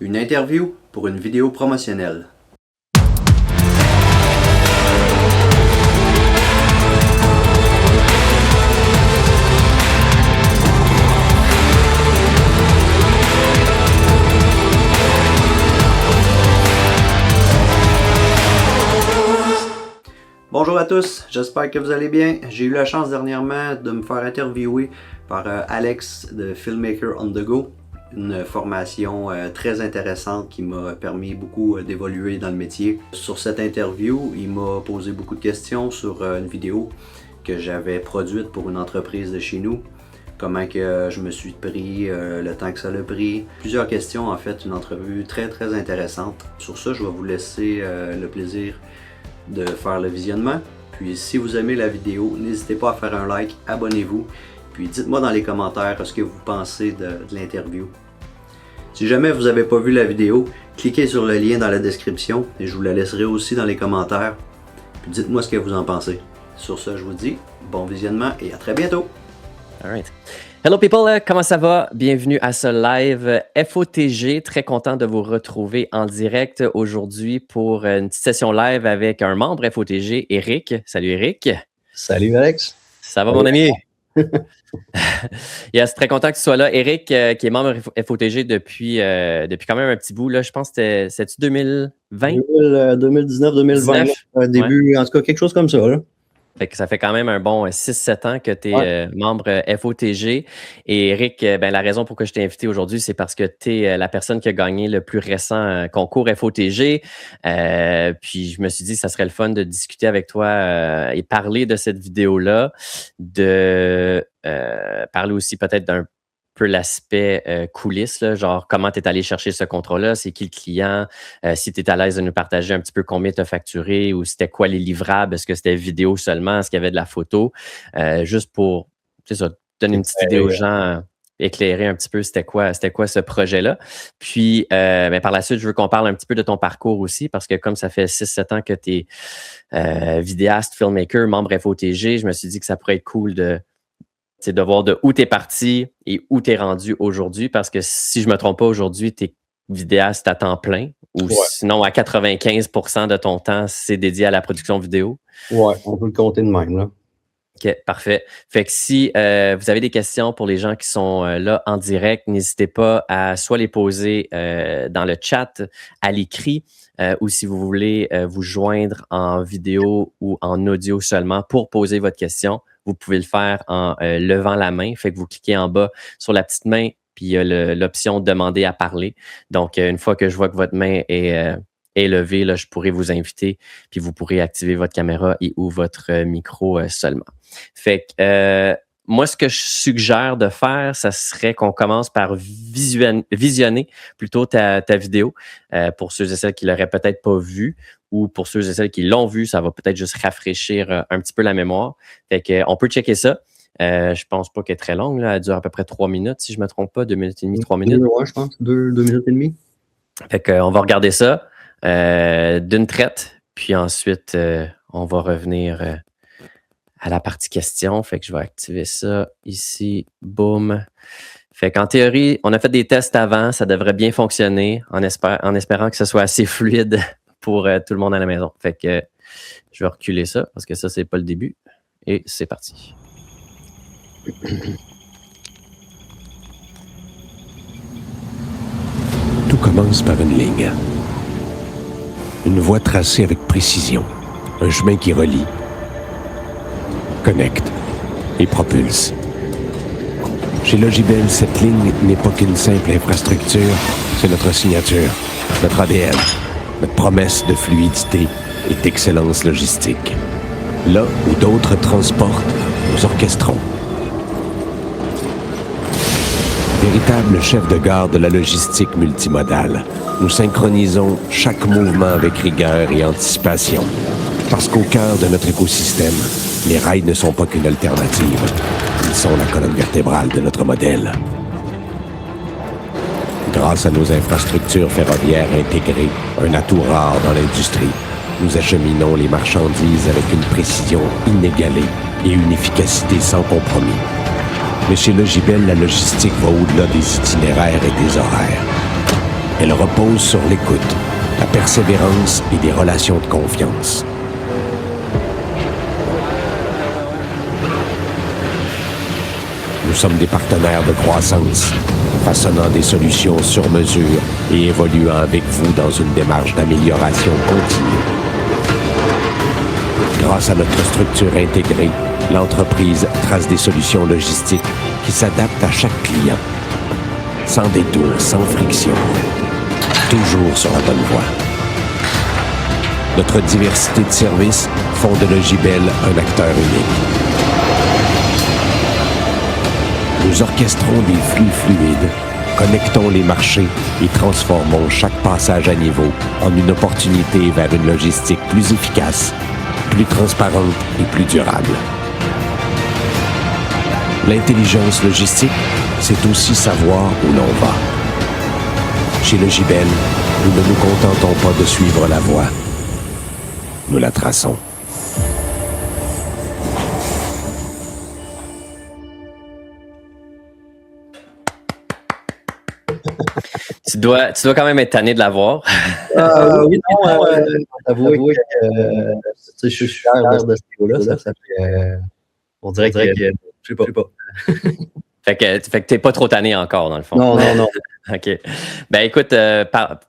Une interview pour une vidéo promotionnelle. Bonjour à tous, j'espère que vous allez bien. J'ai eu la chance dernièrement de me faire interviewer par Alex de Filmmaker on the Go, une formation très intéressante qui m'a permis beaucoup d'évoluer dans le métier. Sur cette interview, il m'a posé beaucoup de questions sur une vidéo que j'avais produite pour une entreprise de chez nous. Comment que je me suis pris, le temps que ça l'a pris. Plusieurs questions en fait, une entrevue très intéressante. Sur ça, je vais vous laisser le plaisir de faire le visionnement. Puis si vous aimez la vidéo, n'hésitez pas à faire un like, abonnez-vous. Puis dites-moi dans les commentaires ce que vous pensez de l'interview. Si jamais vous n'avez pas vu la vidéo, cliquez sur le lien dans la description et je vous la laisserai aussi dans les commentaires. Puis dites-moi ce que vous en pensez. Sur ce, je vous dis bon visionnement et à très bientôt. All right. Hello people, comment ça va? Bienvenue à ce live FOTG. Très content de vous retrouver en direct aujourd'hui pour une petite session live avec un membre FOTG, Eric. Salut Eric. Salut Alex. Ça va mon ami? Yes, très content que tu sois là. Eric, qui est membre FOTG depuis quand même un petit bout. Là, je pense que c'était 2020? 2019-2020. Début, ouais. En tout cas, quelque chose comme ça. Là. Fait que ça fait quand même un bon 6-7 ans que tu es membre FOTG. Et Eric, la raison pour que je t'ai invité aujourd'hui, c'est parce que tu es la personne qui a gagné le plus récent concours FOTG. Puis je me suis dit que ça serait le fun de discuter avec toi et parler de cette vidéo-là, de parler aussi peut-être d'un peu l'aspect coulisses, là, genre comment tu es allé chercher ce contrat-là, c'est qui le client, si tu es à l'aise de nous partager un petit peu combien tu as facturé ou c'était quoi les livrables, est-ce que c'était vidéo seulement, est-ce qu'il y avait de la photo, juste pour donner une petite idée aux gens, éclairer un petit peu c'était quoi ce projet-là. Puis par la suite, je veux qu'on parle un petit peu de ton parcours aussi parce que comme ça fait 6-7 ans que tu es vidéaste, filmmaker, membre FOTG, je me suis dit que ça pourrait être cool de voir de où tu es parti et où tu es rendu aujourd'hui. Parce que si je ne me trompe pas, aujourd'hui, tu es vidéaste à temps plein ou sinon à 95% de ton temps, c'est dédié à la production vidéo. Ouais, on peut le compter de même. Là. OK, parfait. Fait que si vous avez des questions pour les gens qui sont là en direct, n'hésitez pas à soit les poser dans le chat, à l'écrit, ou si vous voulez vous joindre en vidéo ou en audio seulement pour poser votre question, vous pouvez le faire en levant la main. Fait que vous cliquez en bas sur la petite main, puis il y a l'option « Demander à parler ». Donc, une fois que je vois que votre main est levée, là, je pourrai vous inviter, puis vous pourrez activer votre caméra et ou votre micro seulement. Fait que moi, ce que je suggère de faire, ça serait qu'on commence par visionner plutôt ta vidéo pour ceux et celles qui l'auraient peut-être pas vue ou pour ceux et celles qui l'ont vue, ça va peut-être juste rafraîchir un petit peu la mémoire. Fait que on peut checker ça. Je pense pas qu'elle est très longue. Là. Elle dure à peu près 3 minutes, si je me trompe pas. 2 minutes et demie, 3 minutes. Ouais, je pense. 2 minutes et demie. Fait qu'on va regarder ça d'une traite. Puis ensuite, on va revenir à la partie question. Fait que je vais activer ça ici. Boum. Fait qu'en théorie, on a fait des tests avant. Ça devrait bien fonctionner en espérant que ce soit assez fluide pour tout le monde à la maison. Fait que je vais reculer ça parce que ça, c'est pas le début. Et c'est parti. Tout commence par une ligne. Une voie tracée avec précision. Un chemin qui relie, connecte et propulse. Chez Logibel, cette ligne n'est pas qu'une simple infrastructure, c'est notre signature, notre ADN, notre promesse de fluidité et d'excellence logistique. Là où d'autres transportent, nous orchestrons. Véritable chef de gare de la logistique multimodale, nous synchronisons chaque mouvement avec rigueur et anticipation. Parce qu'au cœur de notre écosystème, les rails ne sont pas qu'une alternative. Ils sont la colonne vertébrale de notre modèle. Grâce à nos infrastructures ferroviaires intégrées, un atout rare dans l'industrie, nous acheminons les marchandises avec une précision inégalée et une efficacité sans compromis. Mais chez Logibel, la logistique va au-delà des itinéraires et des horaires. Elle repose sur l'écoute, la persévérance et des relations de confiance. Nous sommes des partenaires de croissance, façonnant des solutions sur mesure et évoluant avec vous dans une démarche d'amélioration continue. Grâce à notre structure intégrée, l'entreprise trace des solutions logistiques qui s'adaptent à chaque client. Sans détour, sans friction. Toujours sur la bonne voie. Notre diversité de services font de Logibel un acteur unique. Nous orchestrons des flux fluides, connectons les marchés et transformons chaque passage à niveau en une opportunité vers une logistique plus efficace, plus transparente et plus durable. L'intelligence logistique, c'est aussi savoir où l'on va. Chez Logibel, nous ne nous contentons pas de suivre la voie. Nous la traçons. Tu dois quand même être tanné de l'avoir. Oui, non, avouez que je suis fier de ce niveau-là. Ça fait, on dirait que je sais pas. Fait que t'es pas trop tanné encore, dans le fond. Non. OK. Ben écoute,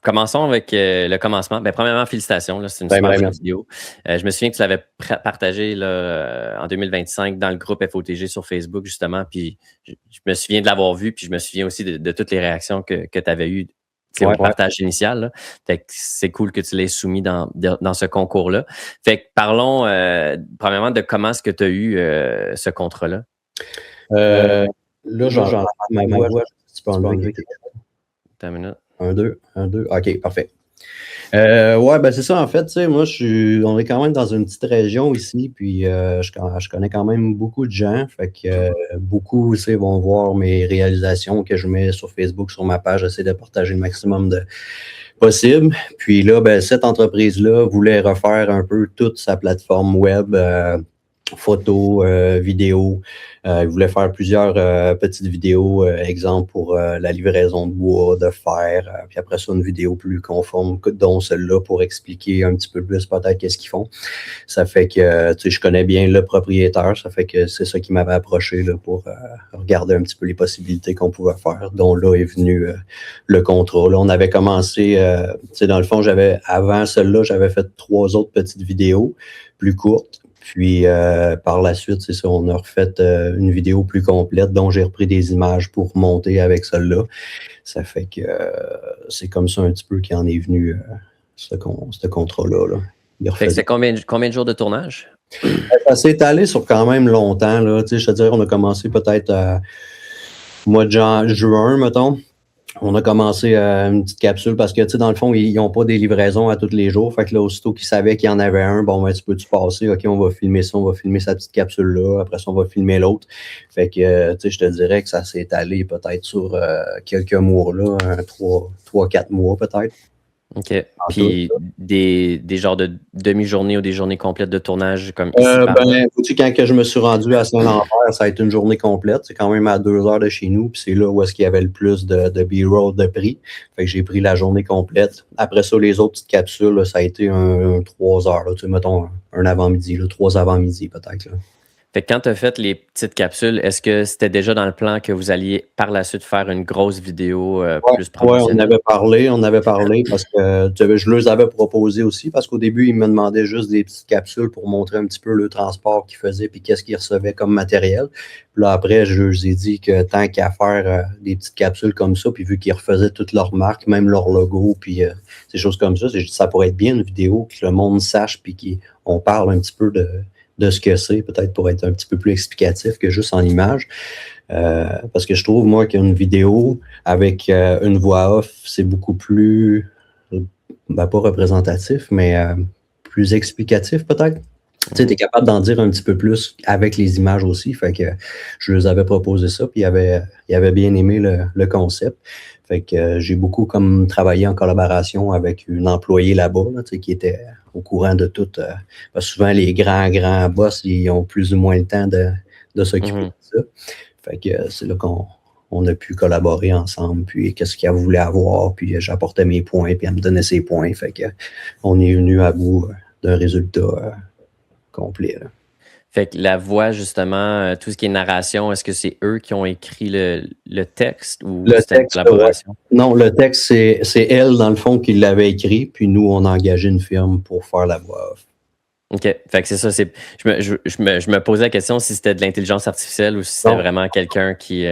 commençons avec le commencement. Ben premièrement, félicitations. Là, c'est une super bonne vidéo. Je me souviens que tu l'avais partagé là, en 2025 dans le groupe FOTG sur Facebook, justement. Puis je me souviens de l'avoir vu, puis je me souviens aussi de toutes les réactions que tu avais eues au partage initial. Là. Fait que c'est cool que tu l'aies soumis dans ce concours-là. Fait que parlons premièrement de comment est-ce que tu as eu ce contrat-là. Là, j'en ma voix. Tu peux enlever. Attends une minute. 1, 2. OK, parfait. Ben c'est ça, en fait, tu sais, moi, on est quand même dans une petite région ici, puis je connais quand même beaucoup de gens, fait que beaucoup, tu sais, vont voir mes réalisations que je mets sur Facebook, sur ma page, j'essaie de partager le maximum de possible. Puis là, ben, cette entreprise-là voulait refaire un peu toute sa plateforme web, photos, vidéos. Il voulait faire plusieurs petites vidéos, exemple pour la livraison de bois, de fer, puis après ça, une vidéo plus conforme, dont celle-là, pour expliquer un petit peu plus peut-être qu'est-ce qu'ils font. Ça fait que, tu sais, je connais bien le propriétaire, ça fait que c'est ça qui m'avait approché là, pour regarder un petit peu les possibilités qu'on pouvait faire, dont là est venu le contrat. Là, on avait commencé, tu sais, dans le fond, avant celle-là, j'avais fait 3 autres petites vidéos plus courtes. Puis, par la suite, c'est ça, on a refait une vidéo plus complète dont j'ai repris des images pour monter avec celle-là. Ça fait que c'est comme ça un petit peu qu'il en est venu ce contrat-là. Là. Fait que c'est combien de jours de tournage? Ça s'est étalé sur quand même longtemps. Là. Tu sais, je te dirais, on a commencé peut-être au mois de juin, mettons. On a commencé une petite capsule parce que, tu sais, dans le fond, ils n'ont pas des livraisons à tous les jours. Fait que là, aussitôt qu'ils savaient qu'il y en avait un, bon, ben, tu peux-tu passer? OK, on va filmer ça, on va filmer sa petite capsule-là. Après ça, on va filmer l'autre. Fait que, tu sais, je te dirais que ça s'est étalé peut-être sur quelques mois, là, 3-4 mois peut-être. OK. Puis des genres de demi-journée ou des journées complètes de tournage comme ici? Quand que je me suis rendu à Saint-Lambert, ça a été une journée complète. C'est quand même à 2 heures de chez nous. Puis c'est là où est-ce qu'il y avait le plus de B-roll de prix. Fait que j'ai pris la journée complète. Après ça, les autres petites capsules, là, ça a été un 3 heures. Là, tu sais, mettons un avant-midi, 3 avant-midi peut-être. Là. Fait que quand tu as fait les petites capsules, est-ce que c'était déjà dans le plan que vous alliez par la suite faire une grosse vidéo plus promotionnelle? Oui, on avait parlé parce que je leur avais proposé aussi parce qu'au début, ils me demandaient juste des petites capsules pour montrer un petit peu le transport qu'ils faisaient puis qu'est-ce qu'ils recevaient comme matériel. Puis là, après, je leur ai dit que tant qu'à faire des petites capsules comme ça, puis vu qu'ils refaisaient toutes leurs marques, même leur logo, puis ces choses comme ça, ça pourrait être bien une vidéo que le monde sache puis qu'on parle un petit peu de ce que c'est, peut-être pour être un petit peu plus explicatif que juste en image. Parce que je trouve, moi, qu'une vidéo avec une voix off, c'est beaucoup plus, pas représentatif, mais plus explicatif peut-être. Tu sais, tu es capable d'en dire un petit peu plus avec les images aussi. Fait que je leur avais proposé ça, puis ils avaient bien aimé le concept. Fait que j'ai beaucoup comme travaillé en collaboration avec une employée là-bas, là, tu sais, qui était au courant de tout. Parce que souvent, les grands boss, ils ont plus ou moins le temps de s'occuper de ça. Fait que c'est là on a pu collaborer ensemble, puis qu'est-ce qu'elle voulait avoir, puis j'apportais mes points, puis elle me donnait ses points. Fait que on est venu à bout d'un résultat complet. Là. Fait que la voix, justement, tout ce qui est narration, est-ce que c'est eux qui ont écrit le texte ou c'était une collaboration? Ouais. Non, le texte, c'est elle, dans le fond, qui l'avait écrit, puis nous, on a engagé une firme pour faire la voix off. OK. Fait que c'est ça. Je me posais la question si c'était de l'intelligence artificielle ou si c'était vraiment quelqu'un qui.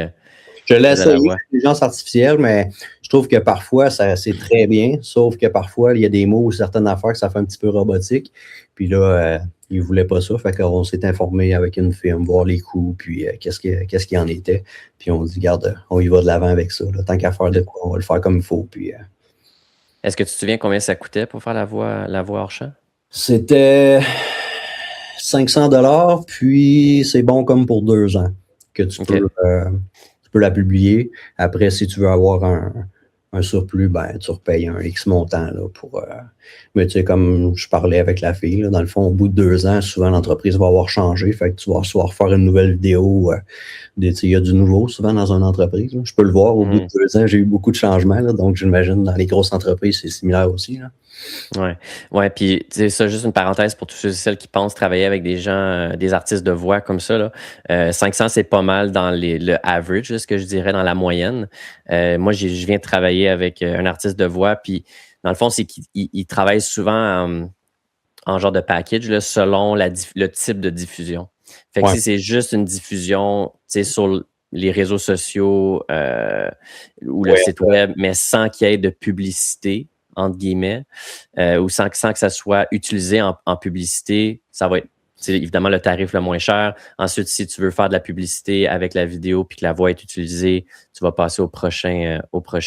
Je l'ai essayé l'intelligence artificielle, mais je trouve que parfois, c'est très bien, sauf que parfois, il y a des mots ou certaines affaires que ça fait un petit peu robotique. Puis là, ils ne voulaient pas ça. Fait qu'on s'est informé avec une firme, voir les coûts, puis qu'est-ce qu'il en était. Puis on dit, regarde, on y va de l'avant avec ça. Là. Tant qu'à faire de quoi, on va le faire comme il faut. Puis, Est-ce que tu te souviens combien ça coûtait pour faire la voix hors champ? C'était 500$, puis c'est bon comme pour 2 ans que tu peux la publier. Après, si tu veux avoir un surplus, ben, tu repayes un X montant là, pour. Mais tu sais, comme je parlais avec la fille, là, dans le fond, au bout de 2 ans, souvent l'entreprise va avoir changé. Fait que tu vas soit refaire une nouvelle vidéo. Il y a du nouveau souvent dans une entreprise. Là. Je peux le voir, au bout de 2 ans, j'ai eu beaucoup de changements. Là, donc, j'imagine dans les grosses entreprises, c'est similaire aussi. Là. Ouais, puis tu sais, ça, juste une parenthèse pour tous ceux et celles qui pensent travailler avec des gens, des artistes de voix comme ça, là. 500, c'est pas mal dans le average, là, ce que je dirais dans la moyenne. Moi, je viens de travailler avec un artiste de voix, puis dans le fond, c'est qu'il travaille souvent en genre de package là, selon le type de diffusion. Fait que si c'est juste une diffusion, tu sais, sur les réseaux sociaux ou le site web, mais sans qu'il y ait de publicité, entre guillemets, ou sans que ça soit utilisé en publicité, ça va être évidemment le tarif le moins cher. Ensuite, si tu veux faire de la publicité avec la vidéo puis que la voix est utilisée, tu vas passer au prochain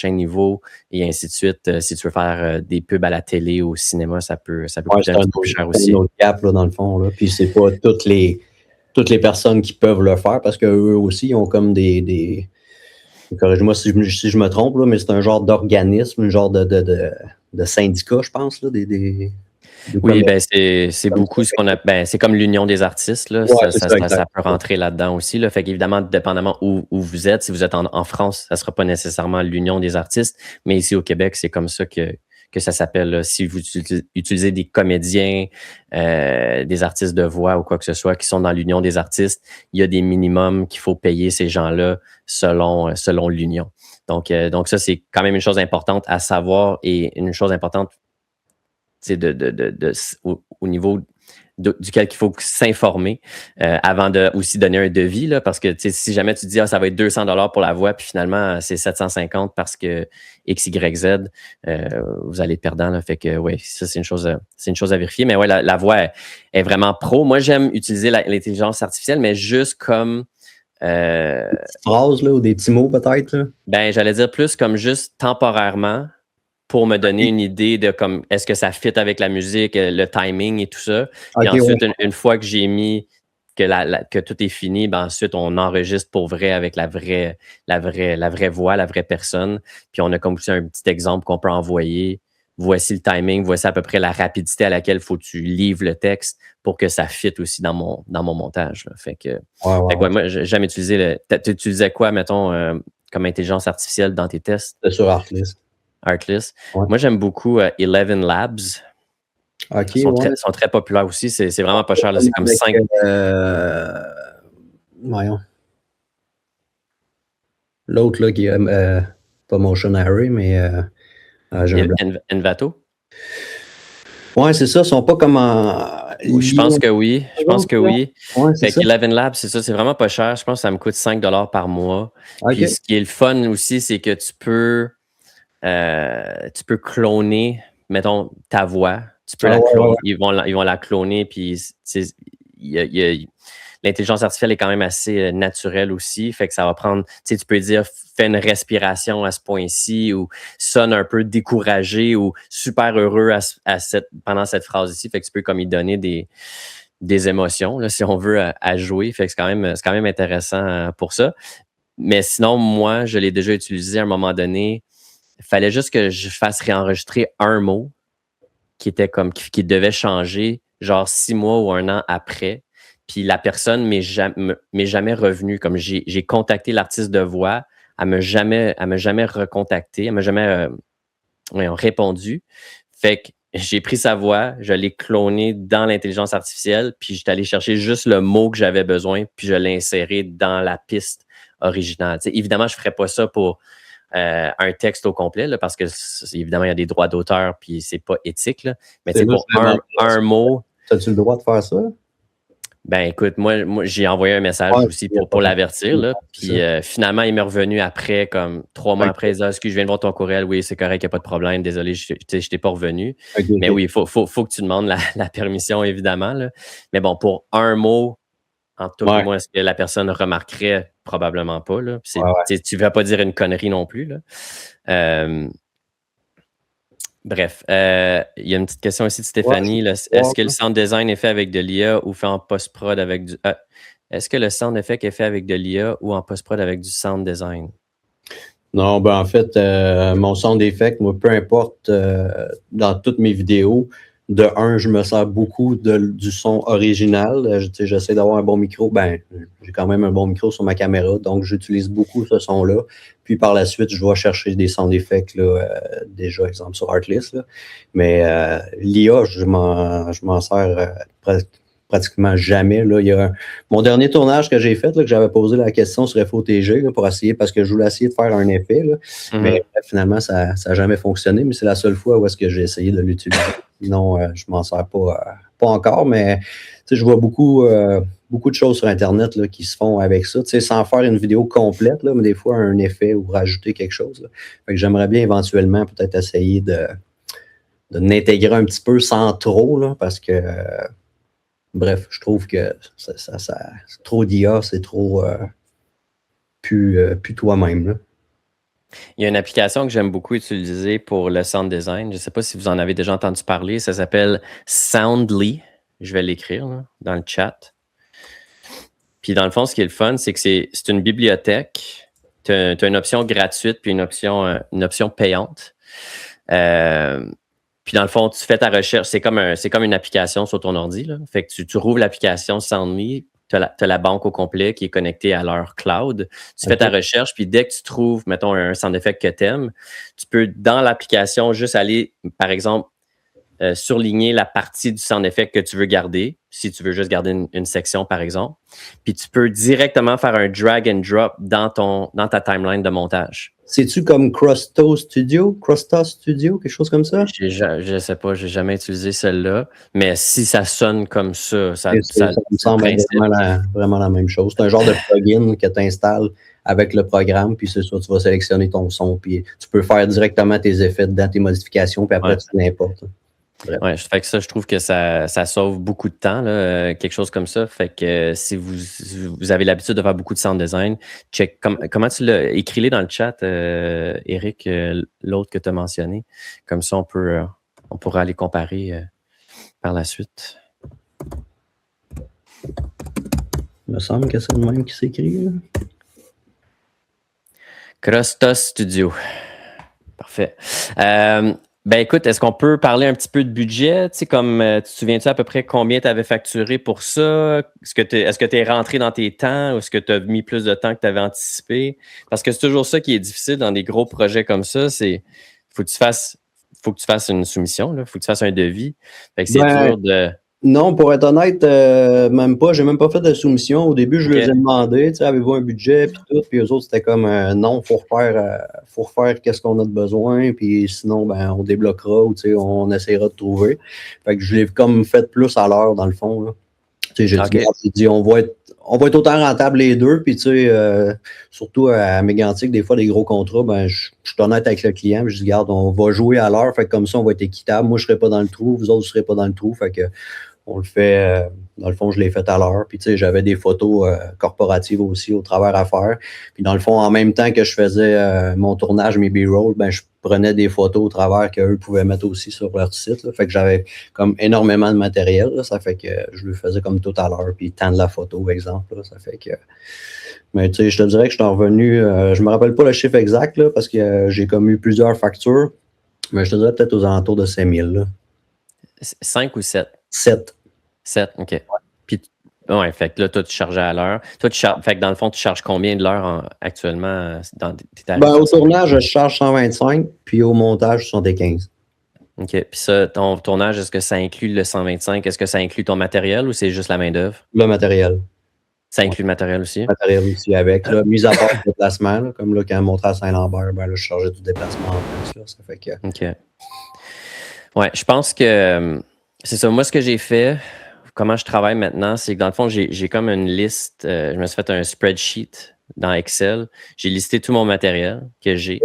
niveau et ainsi de suite. Si tu veux faire des pubs à la télé ou au cinéma, ça peut coûter un petit peu plus cher aussi. C'est un autre cap, là, dans le fond. Là. Puis c'est pas toutes les personnes qui peuvent le faire parce qu'eux aussi ont comme des corrige-moi si je me trompe, là, mais c'est un genre d'organisme, un genre de syndicat, je pense, là, oui, ben c'est beaucoup ce qu'on a. Ben, c'est comme l'Union des artistes, là. Ça peut rentrer là-dedans aussi. Là. Fait qu'évidemment, dépendamment où vous êtes, si vous êtes en France, ça ne sera pas nécessairement l'Union des artistes, mais ici au Québec, c'est comme ça que ça s'appelle. Là. Si vous utilisez des comédiens, des artistes de voix ou quoi que ce soit qui sont dans l'Union des artistes, il y a des minimums qu'il faut payer ces gens-là selon l'Union. Donc ça, c'est quand même une chose importante à savoir et une chose importante au niveau duquel il faut s'informer avant de aussi donner un devis, là, parce que si jamais tu dis ça va être 200$ pour la voix, puis finalement c'est 750 parce que X, Y, Z, vous allez perdant. Là, fait que ouais, ça c'est une chose à vérifier. Mais ouais, la voix est vraiment pro. Moi, j'aime utiliser l'intelligence artificielle, mais juste comme des petites phrases là, ou des petits mots peut-être. Là. Ben, j'allais dire plus comme juste temporairement pour me donner une idée de comme est-ce que ça fit avec la musique, le timing et tout ça. Puis ensuite, une fois que j'ai mis que tout est fini, ben ensuite on enregistre pour vrai avec la vraie voix, la vraie personne. Puis on a comme aussi un petit exemple qu'on peut envoyer. Voici le timing, voici à peu près la rapidité à laquelle faut que tu livres le texte pour que ça fit aussi dans mon montage. Là. Fait que moi, j'ai jamais utilisé tu utilisais quoi, mettons, comme intelligence artificielle dans tes tests? C'est sur Artlist. Artlist. Ouais. Moi, j'aime beaucoup Eleven Labs. Okay, ils sont très populaires aussi. C'est vraiment pas cher. Là. C'est comme 5. Voyons. L'autre, là, qui est pas Motionary, mais. Envato? Ouais, c'est ça. Ils sont pas comme en. Je pense que oui. Ouais, c'est ça. Eleven Labs, c'est ça. C'est vraiment pas cher. Je pense que ça me coûte 5$ par mois. Okay. Puis ce qui est le fun aussi, c'est que tu peux cloner, mettons, ta voix. Tu peux la cloner. Ouais. Ils vont la cloner. Puis l'intelligence artificielle est quand même assez naturelle aussi. Fait que ça va prendre, tu peux dire, fais une respiration à ce point-ci ou sonne un peu découragé ou super heureux pendant cette phrase ici. Fait que tu peux comme y donner des émotions, là, si on veut, à jouer. Fait que c'est quand même intéressant pour ça. Mais sinon, moi, je l'ai déjà utilisé à un moment donné. Il fallait juste que je fasse réenregistrer un mot qui était comme qui devait changer genre 6 mois ou 1 an après. Puis la personne m'est jamais revenue. Comme j'ai contacté l'artiste de voix elle m'a jamais recontacté, elle m'a jamais répondu. Fait que j'ai pris sa voix, je l'ai clonée dans l'intelligence artificielle, puis j'étais allé chercher juste le mot que j'avais besoin, puis je l'ai inséré dans la piste originale. T'sais, évidemment, je ne ferais pas ça pour un texte au complet, là, parce que évidemment, il y a des droits d'auteur, puis c'est pas éthique. Là. Mais pour un mot. As-tu le droit de faire ça? Ben écoute, moi j'ai envoyé un message aussi pour l'avertir. Là. Puis finalement, il m'est revenu après, comme 3 mois après, il dit excuse, je viens de voir ton courriel, oui, c'est correct, il n'y a pas de problème, désolé, je t'ai pas revenu. Mais oui, il faut que tu demandes la permission, évidemment. Là. Mais bon, pour un mot, en tout cas, moi, est-ce que la personne remarquerait? Probablement pas. Là. Tu ne vas pas dire une connerie non plus. Là. Bref, il y a une petite question aussi de Stéphanie. Est-ce que le sound design est fait avec de l'IA ou fait en post-prod avec du... est-ce que le sound effect est fait avec de l'IA ou en post-prod avec du sound design? Non, ben en fait, mon sound effect, moi, peu importe, dans toutes mes vidéos, de un, je me sers beaucoup du son original. J'essaie d'avoir un bon micro. Ben, j'ai quand même un bon micro sur ma caméra, donc j'utilise beaucoup ce son-là. Puis par la suite, je vais chercher des sound effects, là, déjà, exemple, sur Artlist. Là. Mais l'IA, je m'en sers pratiquement jamais. Là. Il y a mon dernier tournage que j'ai fait, là, que j'avais posé la question sur FOTG là, pour essayer, parce que je voulais essayer de faire un effet. Là. Mais finalement, ça n'a jamais fonctionné. Mais c'est la seule fois où est-ce que j'ai essayé de l'utiliser. Sinon, je m'en sers pas encore, mais je vois beaucoup de choses sur Internet là, qui se font avec ça, sans faire une vidéo complète, là, mais des fois un effet ou rajouter quelque chose. Là. Fait que j'aimerais bien éventuellement peut-être essayer de l'intégrer un petit peu sans trop, là, parce que bref, je trouve que ça trop d'IA, c'est trop plus toi-même. Là. Il y a une application que j'aime beaucoup utiliser pour le sound design. Je ne sais pas si vous en avez déjà entendu parler. Ça s'appelle Soundly. Je vais l'écrire là, dans le chat. Puis dans le fond, ce qui est le fun, c'est que c'est une bibliothèque. Tu as une option gratuite puis une option payante. Puis dans le fond, tu fais ta recherche. C'est comme une application sur ton ordi. Là. Fait que tu rouvres l'application Soundly. Tu as la banque au complet qui est connectée à leur cloud. Tu fais ta recherche, puis dès que tu trouves, mettons, un sound effect que tu aimes, tu peux, dans l'application, juste aller, par exemple, surligner la partie du sound effect que tu veux garder, si tu veux juste garder une section, par exemple. Puis tu peux directement faire un drag and drop dans ta timeline de montage. C'est-tu comme Crosta Studio, quelque chose comme ça? Je sais pas, j'ai jamais utilisé celle-là, mais si ça sonne comme ça me semble vraiment la même chose. C'est un genre de plugin que tu installes avec le programme, puis c'est ça, tu vas sélectionner ton son, puis tu peux faire directement tes effets dans tes modifications, puis après tu l'importes. Ouais, fait que ça, je trouve que ça sauve beaucoup de temps, là, quelque chose comme ça. Fait que si vous avez l'habitude de faire beaucoup de sound design, check comment tu l'as écrit dans le chat, Eric, l'autre que tu as mentionné. Comme ça, on pourra aller comparer par la suite. Il me semble que c'est le même qui s'écrit. Là. Crosta Studio. Parfait. Ben écoute, est-ce qu'on peut parler un petit peu de budget? Tu sais, comme tu te souviens-tu à peu près combien tu avais facturé pour ça? Est-ce que tu es rentré dans tes temps ou est-ce que tu as mis plus de temps que tu avais anticipé? Parce que c'est toujours ça qui est difficile dans des gros projets comme ça, c'est faut que tu fasses une soumission, il faut que tu fasses un devis. Fait que c'est dur de. Non, pour être honnête, même pas. J'ai même pas fait de soumission. Au début, je leur ai demandé, avez-vous un budget, puis tout. Puis eux autres, c'était comme, non, faut refaire qu'est-ce qu'on a de besoin, puis sinon, ben, on débloquera ou on essaiera de trouver. Fait que je l'ai comme fait plus à l'heure, dans le fond. Là. J'ai dit, on va être autant rentable les deux, puis surtout à Mégantic, des fois, des gros contrats, ben, je suis honnête avec le client, je dis, regarde, on va jouer à l'heure, fait que comme ça, on va être équitable. Moi, je serai pas dans le trou, vous autres, vous serez pas dans le trou, fait que on le fait, dans le fond, je l'ai fait à l'heure. Puis, j'avais des photos corporatives aussi au travers à faire. Puis, dans le fond, en même temps que je faisais mon tournage, mes B-roll, ben, je prenais des photos au travers qu'eux pouvaient mettre aussi sur leur site. Là. Fait que j'avais comme énormément de matériel. Là. Ça fait que je le faisais comme tout à l'heure. Puis, temps de la photo, exemple. Là. Ça fait que... Mais, je te dirais que je suis revenu... je me rappelle pas le chiffre exact, là, parce que j'ai comme eu plusieurs factures. Mais je te dirais peut-être aux alentours de 5 000. Là. 5 ou 7? 7. 7, OK. Ouais. Puis Ouais, fait que là, toi, tu chargeais à l'heure. Toi, fait que dans le fond, tu charges combien de l'heure actuellement dans tes tarifs? Au tournage, je charge 125, puis au montage, 75. OK. Puis ça, ton tournage, est-ce que ça inclut le 125? Est-ce que ça inclut ton matériel ou c'est juste la main-d'œuvre? Le matériel. Ça inclut le matériel aussi? Le matériel aussi avec, là, mis à part le déplacement, là, comme là, quand on montrait à Saint-Lambert, là, je chargeais du déplacement en plus. Là, ça fait que... OK. Ouais, je pense que c'est ça. Moi, ce que j'ai fait, comment je travaille maintenant, c'est que dans le fond, j'ai comme une liste. Je me suis fait un spreadsheet dans Excel. J'ai listé tout mon matériel que j'ai.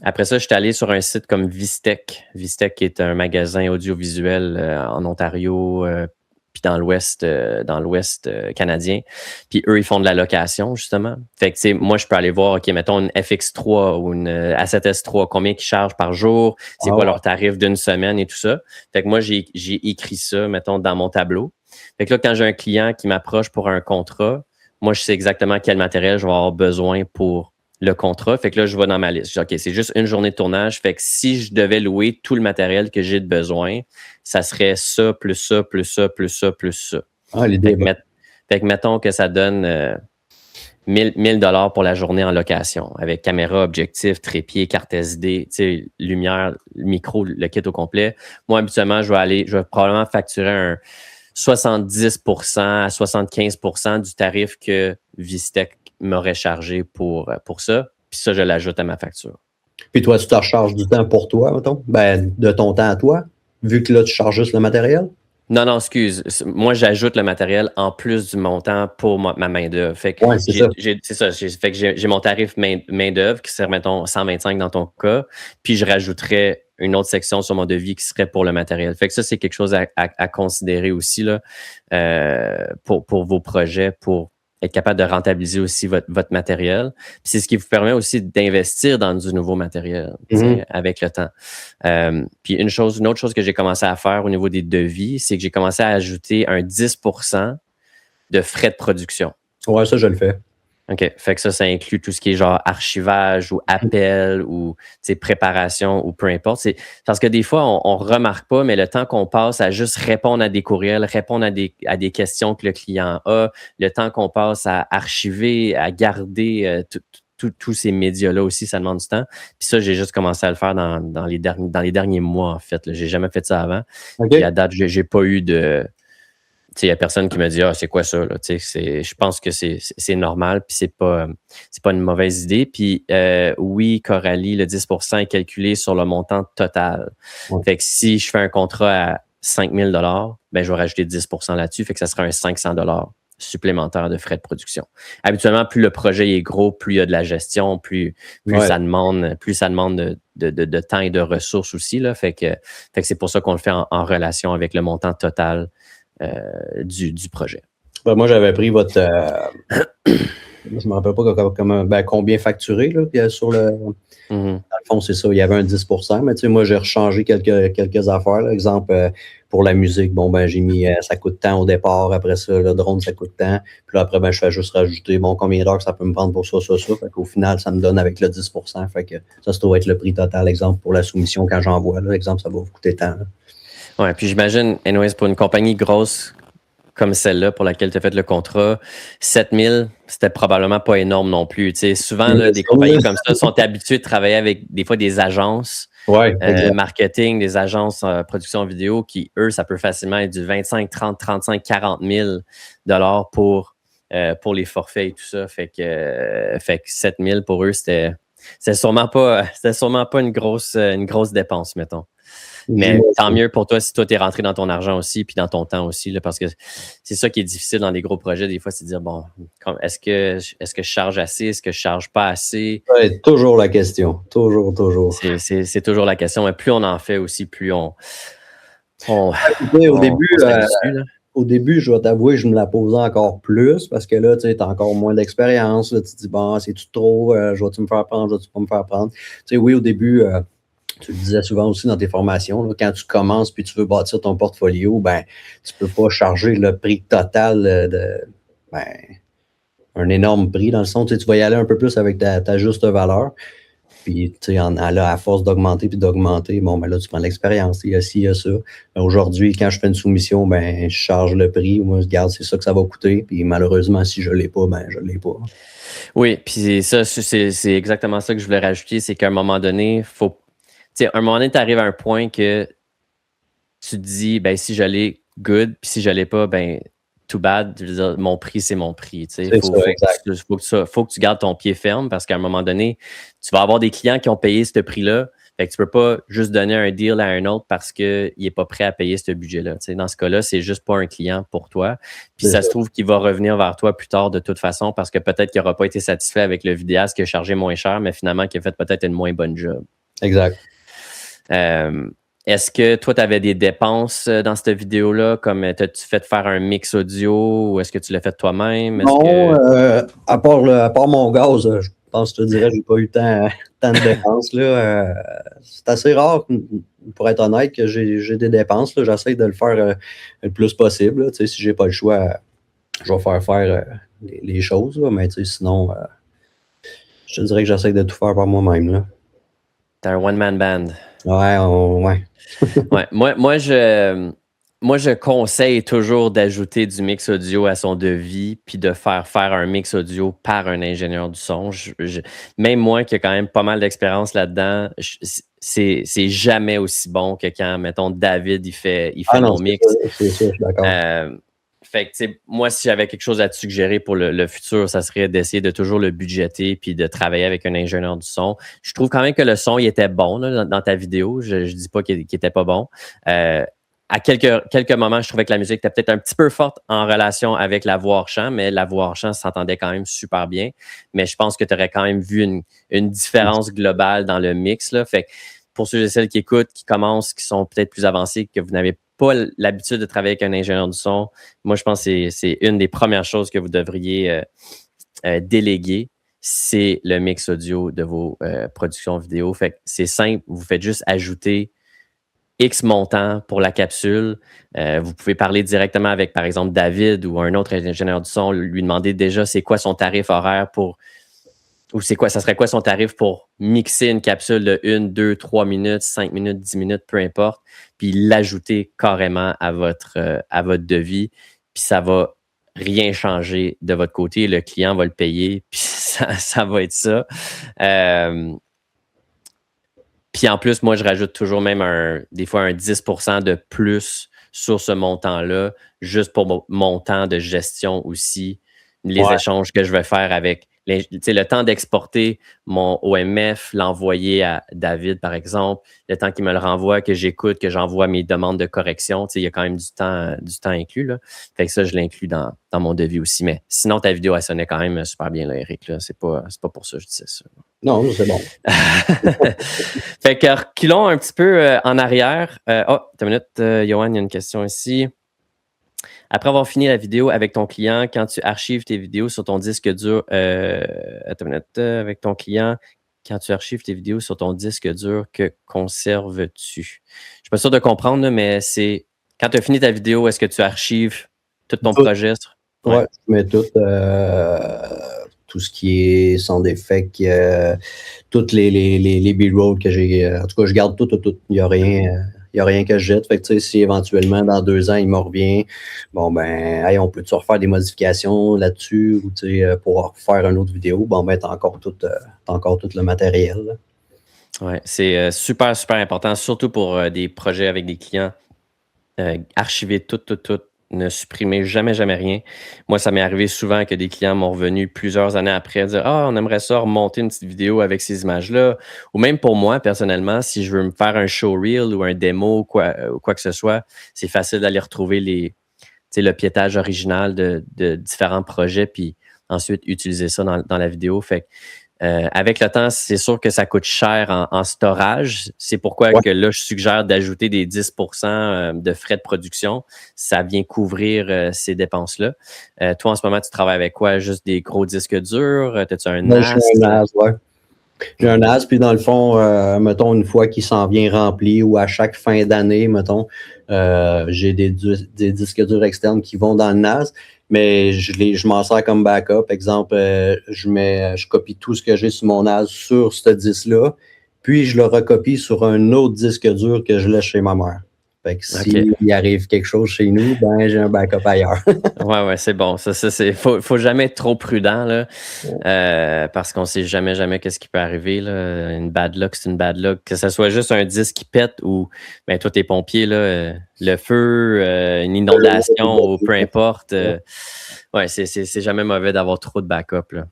Après ça, je suis allé sur un site comme Vistec. Vistec, qui est un magasin audiovisuel en Ontario, puis dans l'Ouest canadien. Puis eux, ils font de la location, justement. Fait que, tu sais, moi, je peux aller voir, OK, mettons une FX3 ou une A7S3, combien ils chargent par jour, c'est quoi leur tarif d'une semaine et tout ça. Fait que moi, j'ai écrit ça, mettons, dans mon tableau. Fait que là, quand j'ai un client qui m'approche pour un contrat, moi, je sais exactement quel matériel je vais avoir besoin pour le contrat. Fait que là, je vais dans ma liste. Je dis, OK, c'est juste une journée de tournage. Fait que si je devais louer tout le matériel que j'ai de besoin, ça serait ça, plus ça, plus ça, plus ça, plus ça. Ah, l'idée. Fait que mettons que ça donne 1000 $ pour la journée en location, avec caméra, objectif, trépied, carte SD, lumière, micro, le kit au complet. Moi, habituellement, je vais probablement facturer un 70% à 75% du tarif que Vistec m'aurait chargé pour ça. Puis ça, je l'ajoute à ma facture. Puis toi, tu te recharges du temps pour toi, mettons? De ton temps à toi, vu que là, tu charges juste le matériel? Non, excuse. Moi, j'ajoute le matériel en plus du montant pour ma main-d'œuvre. Fait que c'est ça. Fait que j'ai mon tarif main-d'œuvre qui serait, mettons, 125 dans ton cas. Puis je rajouterais une autre section sur mon devis qui serait pour le matériel. Fait que ça, c'est quelque chose à considérer aussi là, pour vos projets, pour être capable de rentabiliser aussi votre matériel. Puis c'est ce qui vous permet aussi d'investir dans du nouveau matériel avec le temps. Puis une autre chose que j'ai commencé à faire au niveau des devis, c'est que j'ai commencé à ajouter un 10% de frais de production. Ouais, ça, je le fais. OK. Fait que ça inclut tout ce qui est genre archivage ou appel ou préparation ou peu importe. C'est parce que des fois, on remarque pas, mais le temps qu'on passe à juste répondre à des courriels, répondre à des questions que le client a, le temps qu'on passe à archiver, à garder tous ces médias-là aussi, ça demande du temps. Puis ça, j'ai juste commencé à le faire dans les derniers mois, en fait. J'ai jamais fait ça avant. Okay. Puis à date, j'ai pas eu de... Il n'y a personne qui me dit « Ah, c'est quoi ça? » Je pense que c'est normal, puis c'est pas une mauvaise idée. Puis oui, Coralie, le 10% est calculé sur le montant total. Ouais. Fait que si je fais un contrat à 5 000 $, ben, je vais rajouter 10% là-dessus, fait que ça sera un 500 $ supplémentaire de frais de production. Habituellement, plus le projet est gros, plus il y a de la gestion, plus ça demande de temps et de ressources aussi. Là. Fait que c'est pour ça qu'on le fait en relation avec le montant total du projet. Moi, j'avais pris votre... je ne me rappelle pas combien facturé là, sur le... Dans le fond, c'est ça, il y avait un 10%, mais tu sais, moi, j'ai rechangé quelques affaires. Là. Exemple, pour la musique, j'ai mis ça coûte tant au départ, après ça, le drone, ça coûte tant. Puis là, après, je fais juste rajouter, combien d'heures ça peut me prendre pour ça. Fait qu'au final, ça me donne avec le 10%. Fait que ça doit être le prix total, exemple, pour la soumission quand j'envoie. Là, exemple, ça va vous coûter tant. Là. Ouais, puis j'imagine, anyways, pour une compagnie grosse comme celle-là pour laquelle tu as fait le contrat, 7 000, c'était probablement pas énorme non plus. Tu sais, souvent, là, des compagnies comme ça sont habituées de travailler avec des fois des agences marketing, des agences production vidéo qui, eux, ça peut facilement être du 25, 30, 35, 40 000 $ pour les forfaits et tout ça. Fait que 7 000 pour eux, c'était sûrement pas une grosse dépense, mettons. Mais tant mieux pour toi si toi, t'es rentré dans ton argent aussi puis dans ton temps aussi, là, parce que c'est ça qui est difficile dans des gros projets. Des fois, c'est de dire, bon, est-ce que je charge assez? Est-ce que je charge pas assez? Ouais, toujours la question. Toujours. C'est toujours la question. Mais plus on en fait aussi, plus on au début, je vais t'avouer, je me la posais encore plus parce que là, tu sais, t'as encore moins d'expérience. Là, tu te dis, bon, c'est-tu trop? Je vais-tu me faire prendre? Je vais-tu pas me faire prendre? Tu sais, oui, au début... tu le disais souvent aussi dans tes formations, là, quand tu commences puis tu veux bâtir ton portfolio, tu peux pas charger le prix total un énorme prix dans le sens, tu vas y aller un peu plus avec ta juste valeur. Puis, tu sais, à force d'augmenter puis d'augmenter, bon, ben là, tu prends de l'expérience. Il y a ci, il y a ça. Aujourd'hui, quand je fais une soumission, ben, je charge le prix. Moi, je garde, c'est ça que ça va coûter. Puis, malheureusement, si je ne l'ai pas, ben, je ne l'ai pas. Oui, puis ça, c'est exactement ça que je voulais rajouter. C'est qu'à un moment donné, tu sais, à un moment donné, tu arrives à un point que tu te dis, ben, si je l'ai, good. Puis si je l'ai pas, ben, too bad. Je veux dire, mon prix, c'est mon prix. Tu sais. Faut que tu gardes ton pied ferme parce qu'à un moment donné, tu vas avoir des clients qui ont payé ce prix-là. Fait que tu peux pas juste donner un deal à un autre parce qu'il n'est pas prêt à payer ce budget-là. Tu sais, dans ce cas-là, c'est juste pas un client pour toi. Puis ça se trouve qu'il va revenir vers toi plus tard de toute façon parce que peut-être qu'il n'aura pas été satisfait avec le vidéaste qui a chargé moins cher, mais finalement qui a fait peut-être une moins bonne job. Exact. Est-ce que toi, tu avais des dépenses dans cette vidéo-là? Comme t'as-tu fait faire un mix audio ou est-ce que tu l'as fait toi-même? Non, à part mon gaz, je pense que je te dirais que j'ai pas eu tant de dépenses. Là. C'est assez rare, pour être honnête, que j'ai des dépenses. Là. J'essaie de le faire le plus possible. Là. Si j'ai pas le choix, je vais faire les choses. Là. Mais sinon, je te dirais que j'essaie de tout faire par moi-même. Là. T'es un one-man band. Ouais. Ouais. Moi, je conseille toujours d'ajouter du mix audio à son devis puis de faire un mix audio par un ingénieur du son. Même moi qui ai quand même pas mal d'expérience là-dedans, c'est jamais aussi bon que quand, mettons, David, il fait mon mix. C'est ça, je suis d'accord. Fait que, tu sais, moi, si j'avais quelque chose à te suggérer pour le futur, ça serait d'essayer de toujours le budgéter puis de travailler avec un ingénieur du son. Je trouve quand même que le son, il était bon là, dans ta vidéo. Je dis pas qu'il était pas bon. À quelques moments, je trouvais que la musique était peut-être un petit peu forte en relation avec la voix hors champ, mais la voix hors champ s'entendait quand même super bien. Mais je pense que tu aurais quand même vu une différence globale dans le mix. Là. Fait que pour ceux et celles qui écoutent, qui commencent, qui sont peut-être plus avancés, que vous n'avez pas l'habitude de travailler avec un ingénieur du son, moi, je pense que c'est une des premières choses que vous devriez déléguer, c'est le mix audio de vos productions vidéo. Fait que c'est simple, vous faites juste ajouter X montant pour la capsule. Vous pouvez parler directement avec, par exemple, David ou un autre ingénieur du son, lui demander déjà c'est quoi son tarif horaire ça serait quoi son tarif pour mixer une capsule de 1, 2, 3 minutes, 5 minutes, 10 minutes, peu importe, puis l'ajouter carrément à votre devis, puis ça va rien changer de votre côté. Le client va le payer, puis ça va être ça. Puis en plus, moi, je rajoute toujours même des fois un 10% de plus sur ce montant-là, juste pour mon temps de gestion aussi, les échanges que je vais faire avec le temps d'exporter mon OMF, l'envoyer à David, par exemple, le temps qu'il me le renvoie, que j'écoute, que j'envoie mes demandes de correction, il y a quand même du temps inclus. Là. Fait que ça, je l'inclus dans mon devis aussi. Mais sinon, ta vidéo, elle sonnait quand même super bien, là, Eric. Là. C'est pas pour ça que je disais ça. Non, c'est bon. Fait que reculons un petit peu en arrière. T'as une minute, Johan, il y a une question ici. Après avoir fini la vidéo avec ton client, quand tu archives tes vidéos sur ton disque dur, avec ton client, quand tu archives tes vidéos sur ton disque dur, que conserves-tu? Je suis pas sûr de comprendre, là, mais c'est quand tu as fini ta vidéo, est-ce que tu archives tout ton projet? Ouais, je mets tout ce qui est sound effect, toutes les B-roll que j'ai. En tout cas, je garde tout. Il n'y a rien que je jette. Fait que, tu sais, si éventuellement, dans 2 ans, il me revient, bon, ben, hey, on peut-tu refaire des modifications là-dessus ou, tu sais, pour refaire une autre vidéo, bon, ben, t'as encore tout le matériel. Là. Ouais, c'est super, super important, surtout pour des projets avec des clients. Archiver tout. Ne supprimez jamais rien. Moi, ça m'est arrivé souvent que des clients m'ont revenu plusieurs années après dire « Ah, on aimerait ça remonter une petite vidéo avec ces images-là. » Ou même pour moi, personnellement, si je veux me faire un showreel ou un démo ou quoi que ce soit, c'est facile d'aller retrouver le piétage original de différents projets puis ensuite utiliser ça dans la vidéo. Fait que, avec le temps, c'est sûr que ça coûte cher en storage. C'est pourquoi que là, je suggère d'ajouter des 10% de frais de production. Ça vient couvrir ces dépenses-là. Toi, en ce moment, tu travailles avec quoi? Juste des gros disques durs? As-tu un NAS? J'ai un NAS, ouais. J'ai un NAS, puis dans le fond, mettons, une fois qu'il s'en vient rempli ou à chaque fin d'année, mettons, j'ai des disques durs externes qui vont dans le NAS. mais je m'en sers comme backup. Exemple, je copie tout ce que j'ai sur mon NAS sur ce disque-là, puis je le recopie sur un autre disque dur que je laisse chez ma mère. Fait que s'il arrive quelque chose chez nous, ben j'ai un backup ailleurs. Ouais, c'est bon. Ça c'est faut jamais être trop prudent là, parce qu'on sait jamais qu'est-ce qui peut arriver là. Une bad luck, c'est une bad luck. Que ce soit juste un disque qui pète ou ben toi t'es pompier là, le feu, une inondation ou peu importe. Ouais, c'est jamais mauvais d'avoir trop de backup là.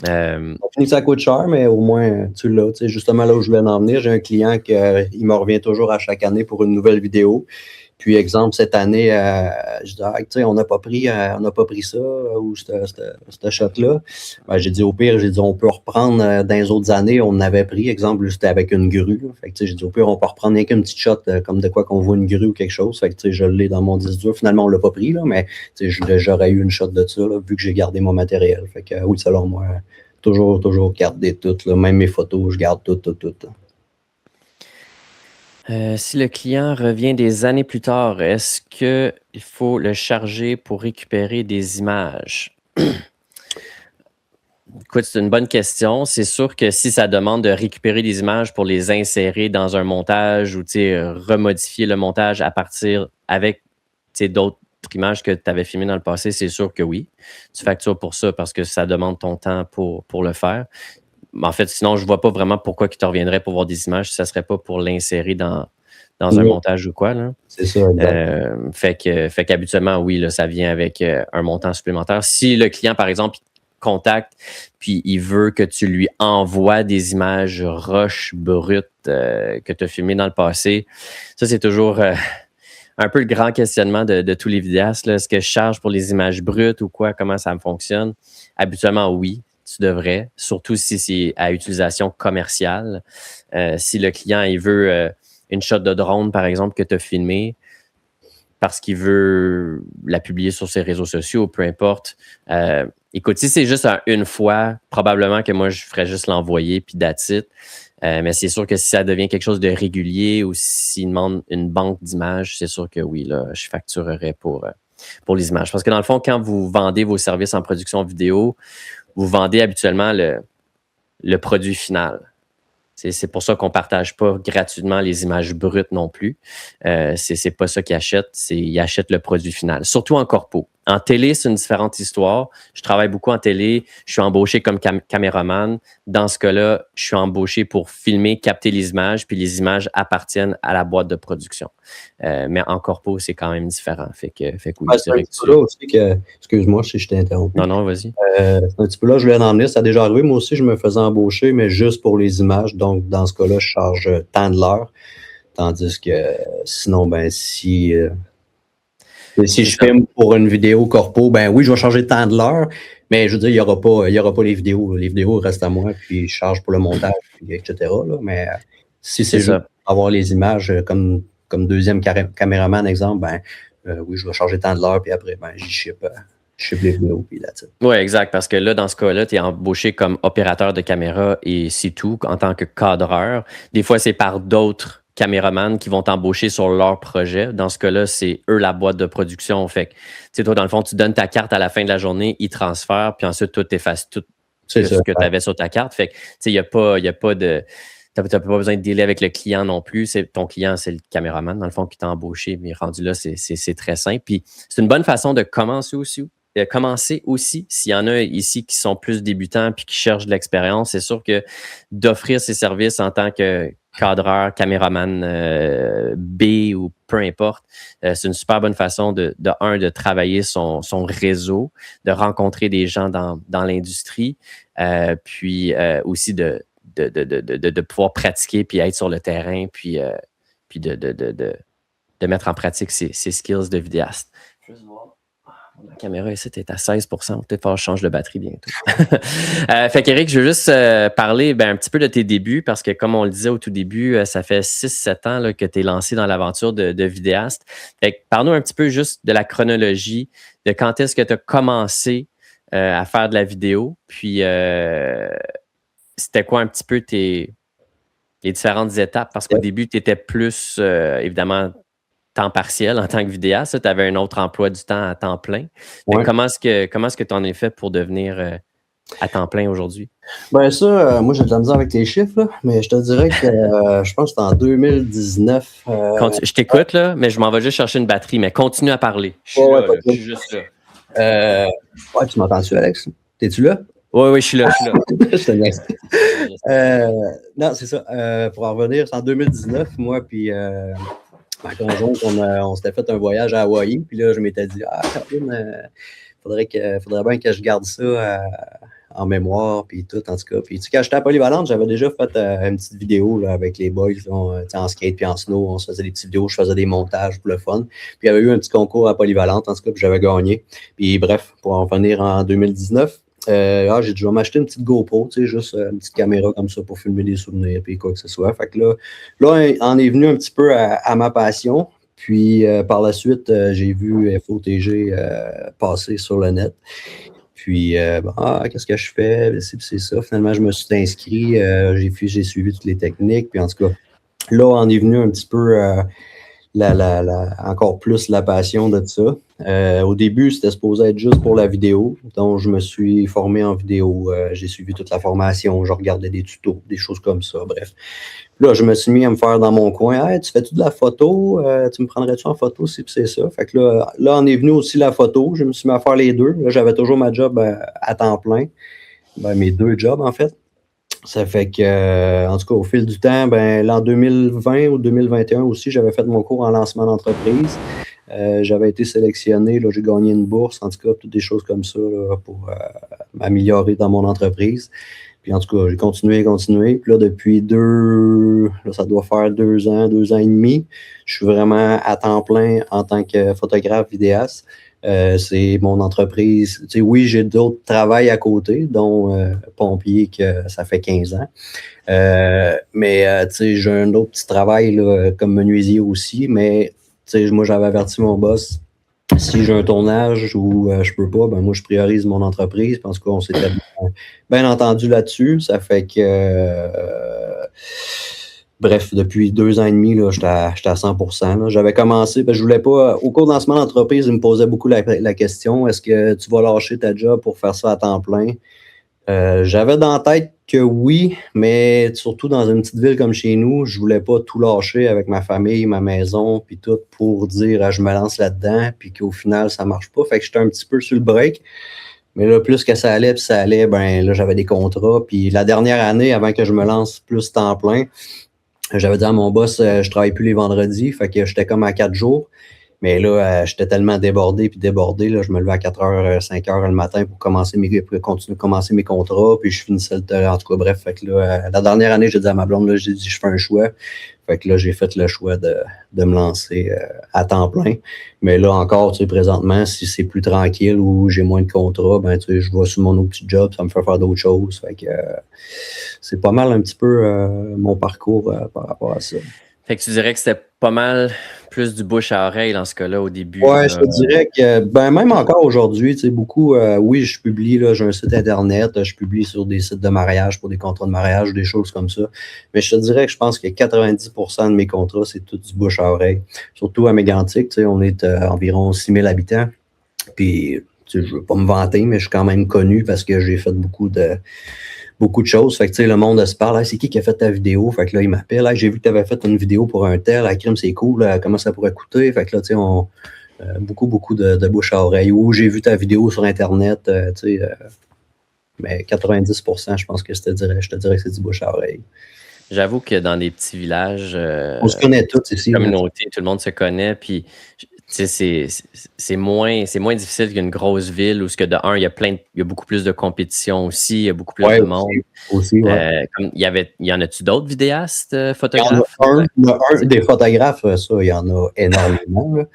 On finit que ça coûte cher, mais au moins tu l'as. Tu sais, justement, là où je voulais en venir, j'ai un client qui il me revient toujours à chaque année pour une nouvelle vidéo. Puis, exemple, cette année, je dis, tu sais, on n'a pas pris ça ou ce shot-là. Ben, j'ai dit, au pire, on peut reprendre dans les autres années, on en avait pris. Exemple, c'était avec une grue. Là. Fait que, tu sais, j'ai dit, au pire, on peut reprendre rien qu'une petite shot comme de quoi qu'on voit une grue ou quelque chose. Fait que, tu sais, je l'ai dans mon disque dur. Finalement, on l'a pas pris, là, mais tu sais, j'aurais eu une shot de ça, là, vu que j'ai gardé mon matériel. Fait que, oui, selon moi, toujours garder tout, là, même mes photos, je garde tout. Si le client revient des années plus tard, est-ce qu'il faut le charger pour récupérer des images? Écoute, c'est une bonne question. C'est sûr que si ça demande de récupérer des images pour les insérer dans un montage ou remodifier le montage à partir avec d'autres images que tu avais filmées dans le passé, c'est sûr que oui. Tu factures pour ça parce que ça demande ton temps pour le faire. En fait, sinon, je ne vois pas vraiment pourquoi il te reviendrait pour voir des images si ça ne serait pas pour l'insérer dans un montage ou quoi. Là. C'est ça, exact. Fait qu'habituellement, oui, là, ça vient avec un montant supplémentaire. Si le client, par exemple, contacte puis il veut que tu lui envoies des images rush brutes que tu as filmées dans le passé, ça, c'est toujours un peu le grand questionnement de tous les vidéastes. Est-ce que je charge pour les images brutes ou quoi? Comment ça me fonctionne? Habituellement, oui. Tu devrais, surtout si c'est à utilisation commerciale. Si le client il veut une shot de drone, par exemple, que tu as filmé parce qu'il veut la publier sur ses réseaux sociaux, peu importe. Écoute, si c'est juste une fois, probablement que moi, je ferais juste l'envoyer puis that's it. Mais c'est sûr que si ça devient quelque chose de régulier ou s'il demande une banque d'images, c'est sûr que oui, là, je facturerais pour les images. Parce que dans le fond, quand vous vendez vos services en production vidéo, vous vendez habituellement le produit final. C'est pour ça qu'on ne partage pas gratuitement les images brutes non plus. C'est pas ça qu'ils achètent, ils achètent le produit final. Surtout en corpo. En télé, c'est une différente histoire. Je travaille beaucoup en télé. Je suis embauché comme caméraman. Dans ce cas-là, je suis embauché pour filmer, capter les images, puis les images appartiennent à la boîte de production. Mais en corpo, c'est quand même différent. Fait que oui, c'est un petit peu là aussi que... Excuse-moi si je t'ai interrompu. Non, vas-y. C'est un petit peu là, je voulais en venir. Ça a déjà arrivé. Moi aussi, je me faisais embaucher, mais juste pour les images. Donc, dans ce cas-là, je charge tant de l'heure. Tandis que sinon, ben si je filme pour une vidéo corpo, ben oui, je vais charger tant de l'heure, mais je veux dire, il n'y aura pas les vidéos. Les vidéos restent à moi, puis je charge pour le montage, puis etc. Là. Mais si c'est juste pour avoir les images comme deuxième caméraman, exemple, ben oui, je vais charger tant de l'heure, puis après, ben j'y ship les vidéos, puis là-dessus. Oui, exact, parce que là, dans ce cas-là, tu es embauché comme opérateur de caméra et c'est tout, en tant que cadreur. Des fois, c'est par d'autres caméramans qui vont t'embaucher sur leur projet. Dans ce cas-là, c'est eux la boîte de production. Fait que, tu sais, toi, dans le fond, tu donnes ta carte à la fin de la journée, ils transfèrent, puis ensuite, toi, tu effaces tout ce que tu avais sur ta carte. Fait que, tu sais, il n'y a pas de... Tu n'as pas besoin de dealer avec le client non plus. Ton client, c'est le caméraman, dans le fond, qui t'a embauché. Mais rendu là, c'est très simple. Puis, c'est une bonne façon de commencer aussi, s'il y en a ici qui sont plus débutants puis qui cherchent de l'expérience, c'est sûr que d'offrir ces services en tant que cadreur, caméraman B ou peu importe, c'est une super bonne façon de travailler son réseau, de rencontrer des gens dans l'industrie, puis aussi de pouvoir pratiquer puis être sur le terrain, puis de mettre en pratique ses skills de vidéaste. La caméra ici est à 16 %. Peut-être falloir que je change de batterie bientôt. Fait qu'Éric, je veux juste parler un petit peu de tes débuts parce que, comme on le disait au tout début, ça fait 6-7 ans là, que tu es lancé dans l'aventure de vidéaste. Fait que parle-nous un petit peu juste de la chronologie, de quand est-ce que tu as commencé à faire de la vidéo. Puis, c'était quoi un petit peu les différentes étapes? Parce qu'au début, tu étais plus, évidemment, temps partiel en tant que vidéaste. Tu avais un autre emploi du temps à temps plein. Ouais. Comment est-ce que tu en es fait pour devenir à temps plein aujourd'hui? Ben ça, moi j'ai de la misère avec les chiffres, là, mais je te dirais que je pense que c'était en 2019. Je t'écoute, là, mais je m'en vais juste chercher une batterie, mais continue à parler. Je suis là, je suis juste là. Ouais, tu m'entends-tu, Alex? T'es-tu là? Oui, je suis là. Je te laisse. Non, c'est ça. Pour en revenir, c'est en 2019, moi, puis ma conjointe, on s'était fait un voyage à Hawaï, puis là, je m'étais dit, Caroline, faudrait bien que je garde ça en mémoire, puis tout, en tout cas. Puis, tu sais, quand j'étais à Polyvalente, j'avais déjà fait une petite vidéo là, avec les boys, là, en skate puis en snow. On se faisait des petites vidéos, je faisais des montages pour le fun. Puis, il y avait eu un petit concours à Polyvalente, en tout cas, puis j'avais gagné. Puis, bref, pour en venir en 2019, j'ai dû m'acheter une petite GoPro, tu sais, juste une petite caméra comme ça pour filmer des souvenirs, puis quoi que ce soit. Fait que là, on est venu un petit peu à ma passion. Puis, par la suite, j'ai vu FOTG passer sur le net. Puis, qu'est-ce que je fais? C'est ça. Finalement, je me suis inscrit. J'ai suivi toutes les techniques. Puis, en tout cas, là, on est venu un petit peu encore plus la passion de ça. Au début, c'était supposé être juste pour la vidéo. Donc, je me suis formé en vidéo. J'ai suivi toute la formation. Je regardais des tutos, des choses comme ça. Bref. Là, je me suis mis à me faire dans mon coin. Hey, tu fais-tu de la photo? Tu me prendrais-tu en photo si c'est ça? Fait que là, on est venu aussi la photo. Je me suis mis à faire les deux. Là, j'avais toujours ma job à temps plein. Mes deux jobs, en fait. Ça fait que, en tout cas, au fil du temps, l'an 2020 ou 2021 aussi, j'avais fait mon cours en lancement d'entreprise. J'avais été sélectionné, là, j'ai gagné une bourse, en tout cas, toutes des choses comme ça là, pour m'améliorer dans mon entreprise. Puis en tout cas, j'ai continué. Puis là, depuis ça doit faire 2 ans et demi, je suis vraiment à temps plein en tant que photographe vidéaste. C'est mon entreprise. Tu sais, oui, j'ai d'autres travails à côté, dont pompier, que ça fait 15 ans. Mais tu sais, j'ai un autre petit travail là, comme menuisier aussi, mais tu sais, moi, j'avais averti mon boss. Si j'ai un tournage où je peux pas, moi, je priorise mon entreprise parce qu'on s'était bien entendu là-dessus. Ça fait que, bref, depuis 2 ans et demi, là, j'étais à 100%. Là. J'avais commencé, parce que je voulais pas, au cours de lancement d'entreprise, ils me posaient beaucoup la question, est-ce que tu vas lâcher ta job pour faire ça à temps plein? J'avais dans la tête que oui, mais surtout dans une petite ville comme chez nous, je voulais pas tout lâcher avec ma famille, ma maison, puis tout pour dire je me lance là-dedans, puis qu'au final, ça marche pas. Fait que j'étais un petit peu sur le break. Mais là, plus que ça allait, là, j'avais des contrats. Puis la dernière année, avant que je me lance plus temps plein, j'avais dit à mon boss, je travaille plus les vendredis, fait que j'étais comme à 4 jours. Mais là, j'étais tellement débordé, là, je me levais à 4h, 5h le matin pour continuer à commencer mes contrats, puis je finissais en tout cas, bref, fait que là, la dernière année, j'ai dit à ma blonde, là, j'ai dit, je fais un choix. Fait que là, j'ai fait le choix de me lancer à temps plein. Mais là, encore, tu sais, présentement, si c'est plus tranquille ou j'ai moins de contrats, tu sais, je vais sur mon autre petit job, ça me fait faire d'autres choses. Fait que c'est pas mal un petit peu mon parcours par rapport à ça. Fait que tu dirais que c'était pas mal plus du bouche à oreille dans ce cas-là au début. Ouais, je te dirais que même encore aujourd'hui, tu sais, beaucoup, oui, je publie, là, j'ai un site internet, je publie sur des sites de mariage pour des contrats de mariage, des choses comme ça. Mais je te dirais que je pense que 90% de mes contrats, c'est tout du bouche à oreille. Surtout à Mégantic, tu sais, on est environ 6000 habitants. Puis, tu sais, je veux pas me vanter, mais je suis quand même connu parce que j'ai fait beaucoup de choses. Fait que, tu sais, le monde se parle. Hey, c'est qui a fait ta vidéo? Fait que là, il m'appelle. Hey, j'ai vu que tu avais fait une vidéo pour un tel. Hey, crime, c'est cool. Comment ça pourrait coûter? Fait que là, tu sais, beaucoup de bouche à oreille. Ou j'ai vu ta vidéo sur Internet. Tu sais, mais 90%, je pense que je te dirais que c'est du bouche à oreille. J'avoue que dans des petits villages, on se connaît tous ici. Communauté, tout le monde se connaît. Puis, c'est moins difficile qu'une grosse ville où, de un, il y a beaucoup plus de compétition aussi, il y a beaucoup plus de monde. Aussi, ouais. Y en a-tu d'autres vidéastes, photographes? Il y en a un des photographes, ça, il y en a énormément. Là.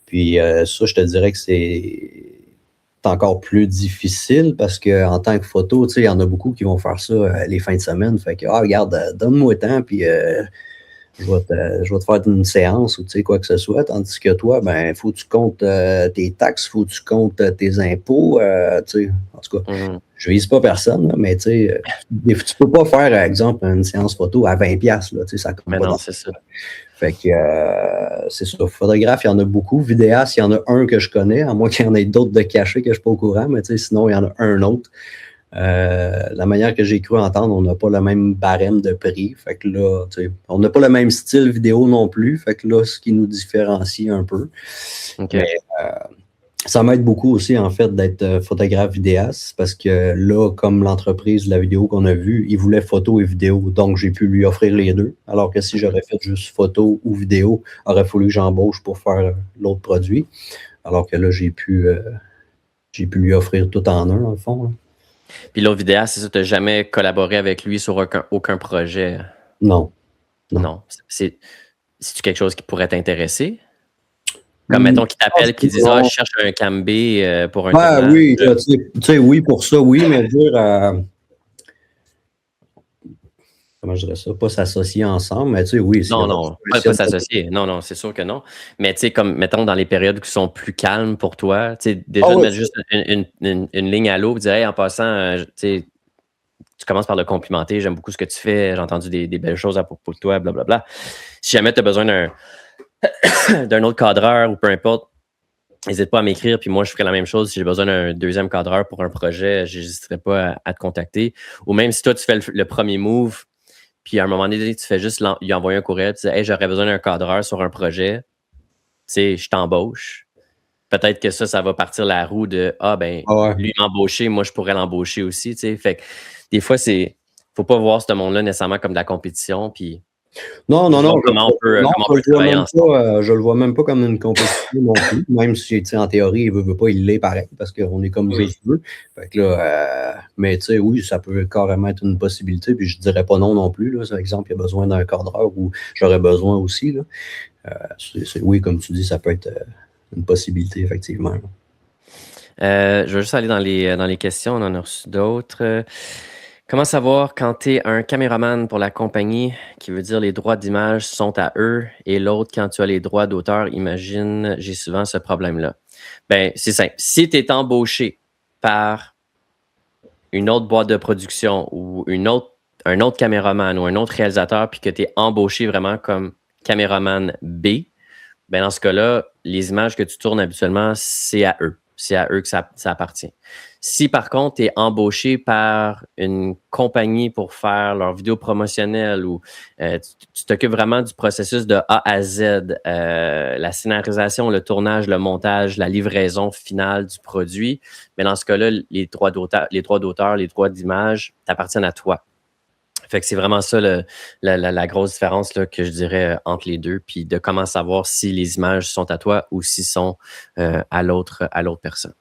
Puis ça, je te dirais que c'est encore plus difficile parce qu'en tant que photo, tu sais, il y en a beaucoup qui vont faire ça les fins de semaine. Fait que, regarde, donne-moi le temps, puis je vais te faire une séance ou tu sais quoi que ce soit, tandis que toi, ben, faut que tu comptes tes taxes, faut que tu comptes tes impôts, tu sais, en tout cas, je vise pas personne, là, mais tu sais, tu peux pas faire, par exemple, une séance photo à 20$, là, tu sais, ça compte Mais pas non, dans- c'est ça. Fait que c'est ça. Photographe, il y en a beaucoup. Vidéaste, il y en a un que je connais, à moins qu'il y en ait d'autres de cachés que je ne suis pas au courant, mais tu sais, sinon, il y en a un autre. La manière que j'ai cru entendre, on n'a pas le même barème de prix. Fait que là, tu sais, on n'a pas le même style vidéo non plus. Fait que là, ce qui nous différencie un peu. OK. Mais ça m'aide beaucoup aussi, en fait, d'être photographe vidéaste parce que là, comme l'entreprise de la vidéo qu'on a vue, il voulait photo et vidéo. Donc, j'ai pu lui offrir les deux. Alors que si j'aurais fait juste photo ou vidéo, il aurait fallu que j'embauche pour faire l'autre produit. Alors que là, j'ai pu lui offrir tout en un, dans le fond. Là. Puis l'autre vidéaste, c'est ça, tu n'as jamais collaboré avec lui sur aucun projet? Non. Non. C'est-tu quelque chose qui pourrait t'intéresser? Comme, mettons, qu'il t'appelle et qu'il dise « Ah, je cherche un cam B pour un tournage. » Oui, tu sais, oui, pour ça, oui, mais dire... comment je dirais ça? Pas s'associer ensemble, mais tu sais, oui. Non, pas s'associer. Non, c'est sûr que non. Mais tu sais, comme, mettons, dans les périodes qui sont plus calmes pour toi, tu sais, déjà de mettre juste une ligne à l'eau et dire « Hey, en passant, tu sais, tu commences par le complimenter, j'aime beaucoup ce que tu fais, j'ai entendu des belles choses à propos de toi, blablabla. » Si jamais tu as besoin d'un autre cadreur ou peu importe, n'hésite pas à m'écrire, puis moi, je ferai la même chose. Si j'ai besoin d'un deuxième cadreur pour un projet, je n'hésiterai pas à te contacter. Ou même si toi, tu fais le premier move, puis à un moment donné, tu fais juste lui envoyer un courriel, tu dis « Hey, j'aurais besoin d'un cadreur sur un projet. » Tu sais, je t'embauche. Peut-être que ça va partir la roue de « Ah, ben, lui m'embaucher, moi, je pourrais l'embaucher aussi. » Tu sais, fait que des fois, faut pas voir ce monde-là nécessairement comme de la compétition, puis Non. Comment on peut travailler ensemble. Je le vois même pas comme une compétition non plus, même si, tu sais, en théorie, il veut pas, il l'est pareil, parce qu'on est comme juste deux. Fait que là, mais tu sais, oui, ça peut carrément être une possibilité, puis je dirais pas non plus, là. Par exemple, il y a besoin d'un cadreur ou j'aurais besoin aussi, là. Oui, comme tu dis, ça peut être une possibilité, effectivement. Je vais juste aller dans les questions, on en a reçu d'autres. Comment savoir quand tu es un caméraman pour la compagnie, qui veut dire les droits d'image sont à eux, et l'autre quand tu as les droits d'auteur? Imagine, j'ai souvent ce problème-là. Ben, c'est simple. Si tu es embauché par une autre boîte de production ou un autre caméraman ou un autre réalisateur, puis que tu es embauché vraiment comme caméraman B, ben dans ce cas-là, les images que tu tournes habituellement, c'est à eux. C'est à eux que ça appartient. Si par contre, tu es embauché par une compagnie pour faire leur vidéo promotionnelle ou tu t'occupes vraiment du processus de A à Z, la scénarisation, le tournage, le montage, la livraison finale du produit, mais dans ce cas-là, les droits d'auteur, les droits d'image t'appartiennent à toi. Fait que c'est vraiment ça la grosse différence là, que je dirais entre les deux, puis de comment savoir si les images sont à toi ou s'ils sont à l'autre personne.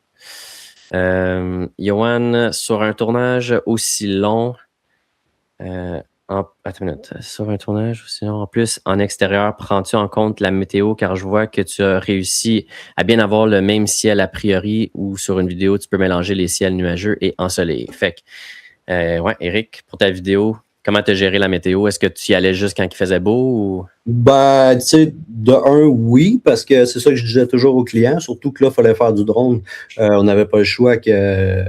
Yoann, sur un tournage aussi long, attends une minute, sur un tournage aussi long, en plus, en extérieur, prends-tu en compte la météo, car je vois que tu as réussi à bien avoir le même ciel a priori, ou sur une vidéo, tu peux mélanger les ciels nuageux et ensoleillés. Fait que, ouais, Eric, pour ta vidéo, comment tu as géré la météo? Est-ce que tu y allais juste quand il faisait beau ou... Ben, tu sais, de un, oui, parce que c'est ça que je disais toujours aux clients, surtout que là, il fallait faire du drone. On n'avait pas le choix que,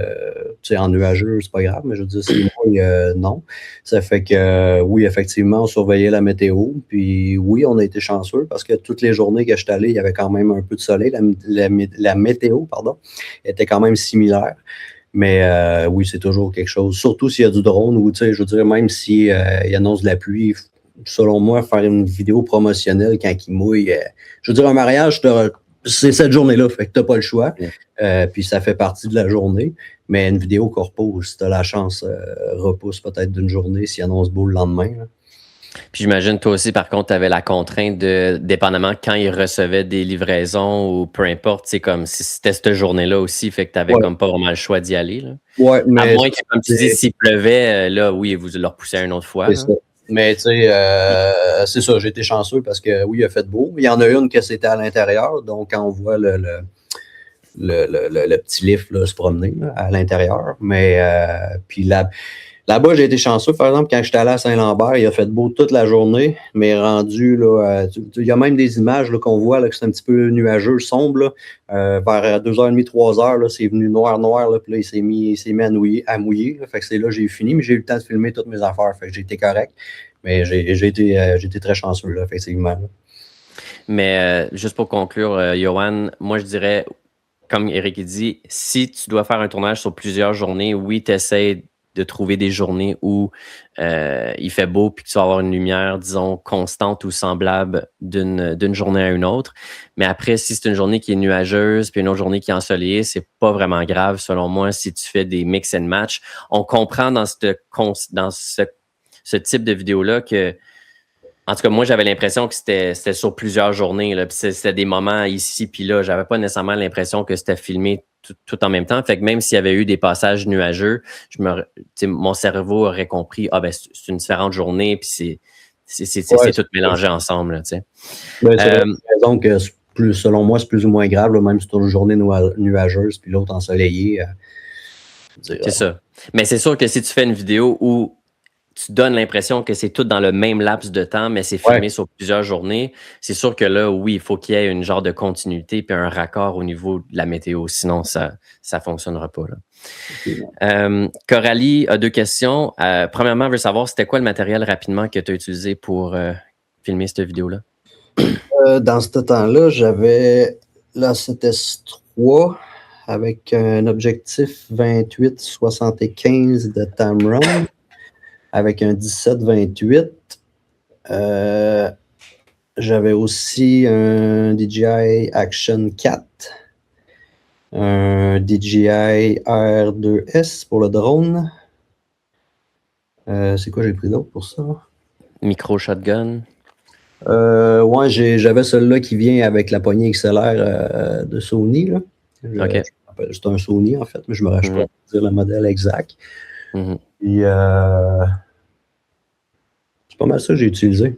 tu sais, en nuageux, c'est pas grave, mais je veux dire, c'est moi, non. Ça fait que, oui, effectivement, on surveillait la météo, puis oui, on a été chanceux parce que toutes les journées que je suis allé, il y avait quand même un peu de soleil. La météo, pardon, était quand même similaire. Mais oui, c'est toujours quelque chose, surtout s'il y a du drone ou, tu sais, je veux dire, même s'il annonce de la pluie, selon moi, faire une vidéo promotionnelle quand il mouille, je veux dire, un mariage, c'est cette journée-là, fait que t'as pas le choix, puis ça fait partie de la journée, mais une vidéo corpo, si t'as la chance, repousse peut-être d'une journée s'il annonce beau le lendemain, là. Puis j'imagine, toi aussi, par contre, tu avais la contrainte de, dépendamment quand ils recevaient des livraisons ou peu importe, c'est comme si c'était cette journée-là aussi, fait que tu n'avais comme pas vraiment le choix d'y aller. Là. Ouais, mais à moins que, comme tu dis, s'il pleuvait, là, oui, vous le repoussez une autre fois. C'est ça. Mais tu sais, c'est ça, j'ai été chanceux parce que oui, il a fait beau. Il y en a une que c'était à l'intérieur, donc quand on voit le petit lift là, se promener là, à l'intérieur. Mais puis Là-bas, j'ai été chanceux. Par exemple, quand j'étais allé à Saint-Lambert, il a fait beau toute la journée, mais rendu, là, il y a même des images là, qu'on voit là, que c'est un petit peu nuageux, sombre. Là. Vers 2h30, 3h, là, c'est venu noir, là, puis là, il s'est mis à mouiller. Là. Fait que c'est là que j'ai fini, mais j'ai eu le temps de filmer toutes mes affaires. Fait que j'ai été correct. Mais j'ai été très chanceux, là, effectivement. Là. Mais juste pour conclure, Johan, moi, je dirais, comme Eric dit, si tu dois faire un tournage sur plusieurs journées, oui, tu essaies de trouver des journées où il fait beau puis que tu vas avoir une lumière, disons, constante ou semblable d'une journée à une autre. Mais après, si c'est une journée qui est nuageuse puis une autre journée qui est ensoleillée, c'est pas vraiment grave, selon moi, si tu fais des mix and match. On comprend dans ce type de vidéo-là que, en tout cas, moi, j'avais l'impression que c'était sur plusieurs journées, là, puis c'était des moments ici puis là. J'avais pas nécessairement l'impression que c'était filmé tout en même temps. Fait que même s'il y avait eu des passages nuageux, mon cerveau aurait compris, c'est une différente journée, puis c'est tout mélangé ensemble, tu sais. Ben, c'est raison que selon moi, c'est plus ou moins grave, là, même si c'est une journée nuageuse puis l'autre ensoleillée. C'est ça. Mais c'est sûr que si tu fais une vidéo où tu donnes l'impression que c'est tout dans le même laps de temps, mais c'est filmé sur plusieurs journées, c'est sûr que là, oui, il faut qu'il y ait une genre de continuité puis un raccord au niveau de la météo. Sinon, ça ne fonctionnera pas. Là. Coralie a 2 questions. Premièrement, elle veut savoir c'était quoi le matériel rapidement que tu as utilisé pour filmer cette vidéo-là? Dans ce temps-là, j'avais la 7S3 avec un objectif 28-75 de Tamron. Avec un 17-28. J'avais aussi un DJI Action 4, un DJI R2S pour le drone. C'est quoi j'ai pris d'autre pour ça? Micro shotgun. Ouais, j'avais celui-là qui vient avec la poignée XLR de Sony. Là. C'est un Sony en fait, mais je me rappelle pas dire le modèle exact. Puis, c'est pas mal ça que j'ai utilisé.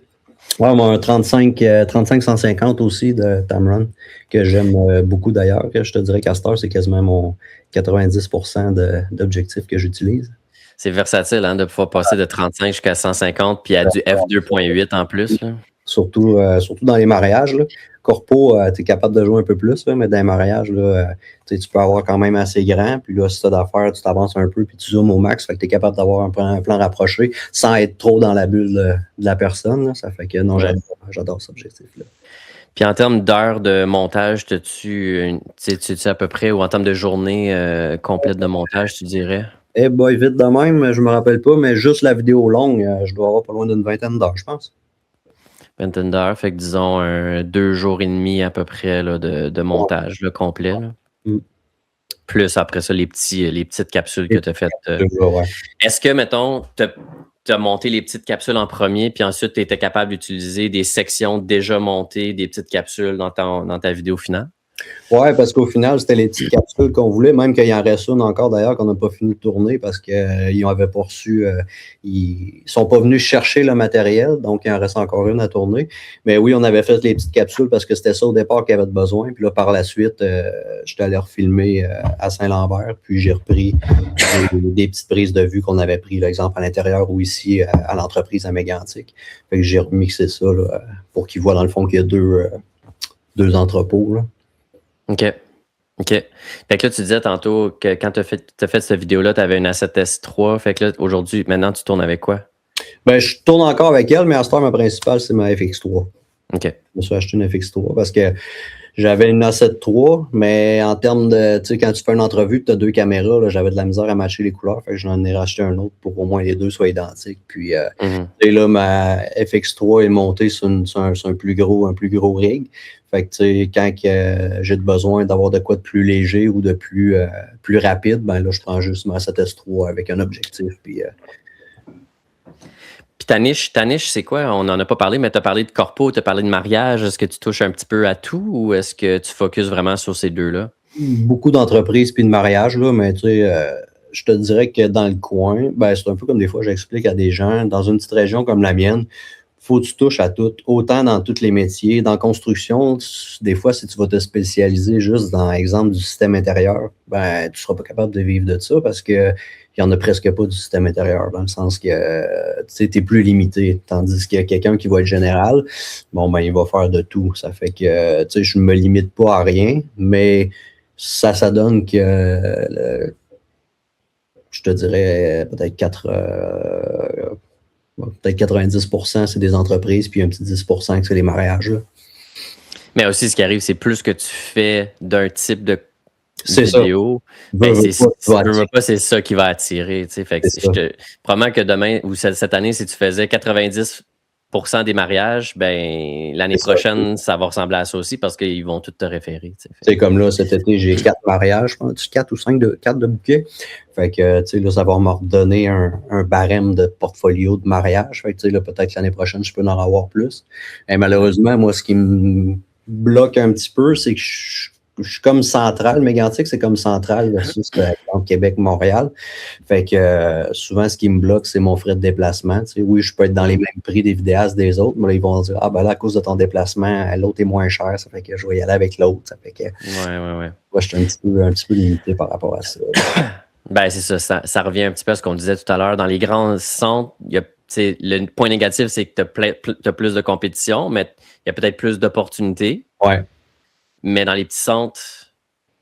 Ouais, moi, un 35-150 aussi de Tamron, que j'aime beaucoup d'ailleurs. Je te dirais qu'à cette heure, c'est quasiment mon 90% d'objectifs que j'utilise. C'est versatile hein, de pouvoir passer de 35 jusqu'à 150 puis à du f2.8 en plus. Là. Surtout dans les mariages. Là. Corpo, tu es capable de jouer un peu plus, là, mais dans les mariages, là, tu peux avoir quand même assez grand. Puis là, si tu as d'affaires, tu t'avances un peu puis tu zoomes au max. Fait que tu es capable d'avoir un plan rapproché sans être trop dans la bulle de la personne. Là. Ça fait que non, j'adore cet objectif-là. Puis en termes d'heures de montage, tu sais à peu près, ou en termes de journée complète de montage, tu dirais? Eh boy, vite de même, je me rappelle pas, mais juste la vidéo longue, je dois avoir pas loin d'une 20aine d'heures, je pense. 20 d'heures, fait que disons 2 jours et demi à peu près là, de montage là, complet. Là. Plus après ça, les petites capsules que tu as faites. Est-ce que, mettons, tu as monté les petites capsules en premier, puis ensuite tu étais capable d'utiliser des sections déjà montées, des petites capsules dans ta vidéo finale? Oui, parce qu'au final, c'était les petites capsules qu'on voulait, même qu'il y en reste une encore d'ailleurs qu'on n'a pas fini de tourner parce qu'ils n'avaient pas reçu, ils sont pas venus chercher le matériel, donc il en reste encore une à tourner. Mais oui, on avait fait les petites capsules parce que c'était ça au départ qu'il y avait besoin. Puis là, par la suite, j'étais allé refilmer à Saint-Lambert, puis j'ai repris des petites prises de vue qu'on avait prises, exemple à l'intérieur ou ici à l'entreprise à Mégantic. Fait que j'ai remixé ça là, pour qu'ils voient dans le fond qu'il y a deux entrepôts. Là. OK. Fait que là, tu disais tantôt que quand tu as fait cette vidéo-là, tu avais une A7S3. Fait que là, aujourd'hui, maintenant, tu tournes avec quoi? Ben, je tourne encore avec elle, mais à ce temps, ma principale, c'est ma FX3. OK. Je me suis acheté une FX3 parce que j'avais une A7 III, mais en termes de, tu sais, quand tu fais une entrevue, tu as 2 caméras, là, j'avais de la misère à matcher les couleurs, fait que j'en ai racheté un autre pour au moins les 2 soient identiques. Puis, et là, ma FX3 est montée sur un plus gros rig. Fait que, tu sais, quand j'ai besoin d'avoir de quoi de plus léger ou de plus rapide, ben là, je prends juste ma A7S III avec un objectif. Puis ta niche, c'est quoi? On n'en a pas parlé, mais tu as parlé de corpo, tu as parlé de mariage. Est-ce que tu touches un petit peu à tout ou est-ce que tu focuses vraiment sur ces 2-là? Beaucoup d'entreprises puis de mariage, là, mais tu sais, je te dirais que dans le coin, ben, c'est un peu comme des fois j'explique à des gens, dans une petite région comme la mienne, faut que tu touches à tout, autant dans tous les métiers. Dans la construction, des fois, si tu vas te spécialiser juste dans l'exemple du système intérieur, ben, tu ne seras pas capable de vivre de ça parce que il n'y en a presque pas du système intérieur, dans le sens que tu es plus limité. Tandis qu'il y a quelqu'un qui va être général, bon, ben, il va faire de tout. Ça fait que, tu sais, je ne me limite pas à rien, mais ça donne que, je te dirais, peut-être 90%, c'est des entreprises, puis un petit 10% que c'est les mariages. Là. Mais aussi, ce qui arrive, c'est plus que tu fais d'un type de c'est vidéo, ben, c'est ça qui va attirer. Fait que probablement que demain ou cette année, si tu faisais 90% des mariages, ben l'année prochaine, ça va ressembler à ça aussi parce qu'ils vont tous te référer. C'est comme là, cet été, j'ai 4 mariages, je pense, 4 ou 5 de bouquets. Fait que, tu sais, là, ça va me redonner un barème de portfolio de mariage. Fait que, tu sais, là, peut-être l'année prochaine, je peux en avoir plus. Et malheureusement, moi, ce qui me bloque un petit peu, c'est que je suis comme central. Mégantic, c'est comme central versus Québec-Montréal. Fait que souvent, ce qui me bloque, c'est mon frais de déplacement. Tu sais, oui, je peux être dans les mêmes prix des vidéastes des autres, mais là, ils vont dire, ah ben là, à cause de ton déplacement, l'autre est moins cher, ça fait que je vais y aller avec l'autre. Ça fait que ouais. Moi, je suis un petit peu limité par rapport à ça. Ben, c'est ça revient un petit peu à ce qu'on disait tout à l'heure. Dans les grands centres, le point négatif, c'est que tu as plus de compétition, mais il y a peut-être plus d'opportunités. Ouais. Mais dans les petits centres,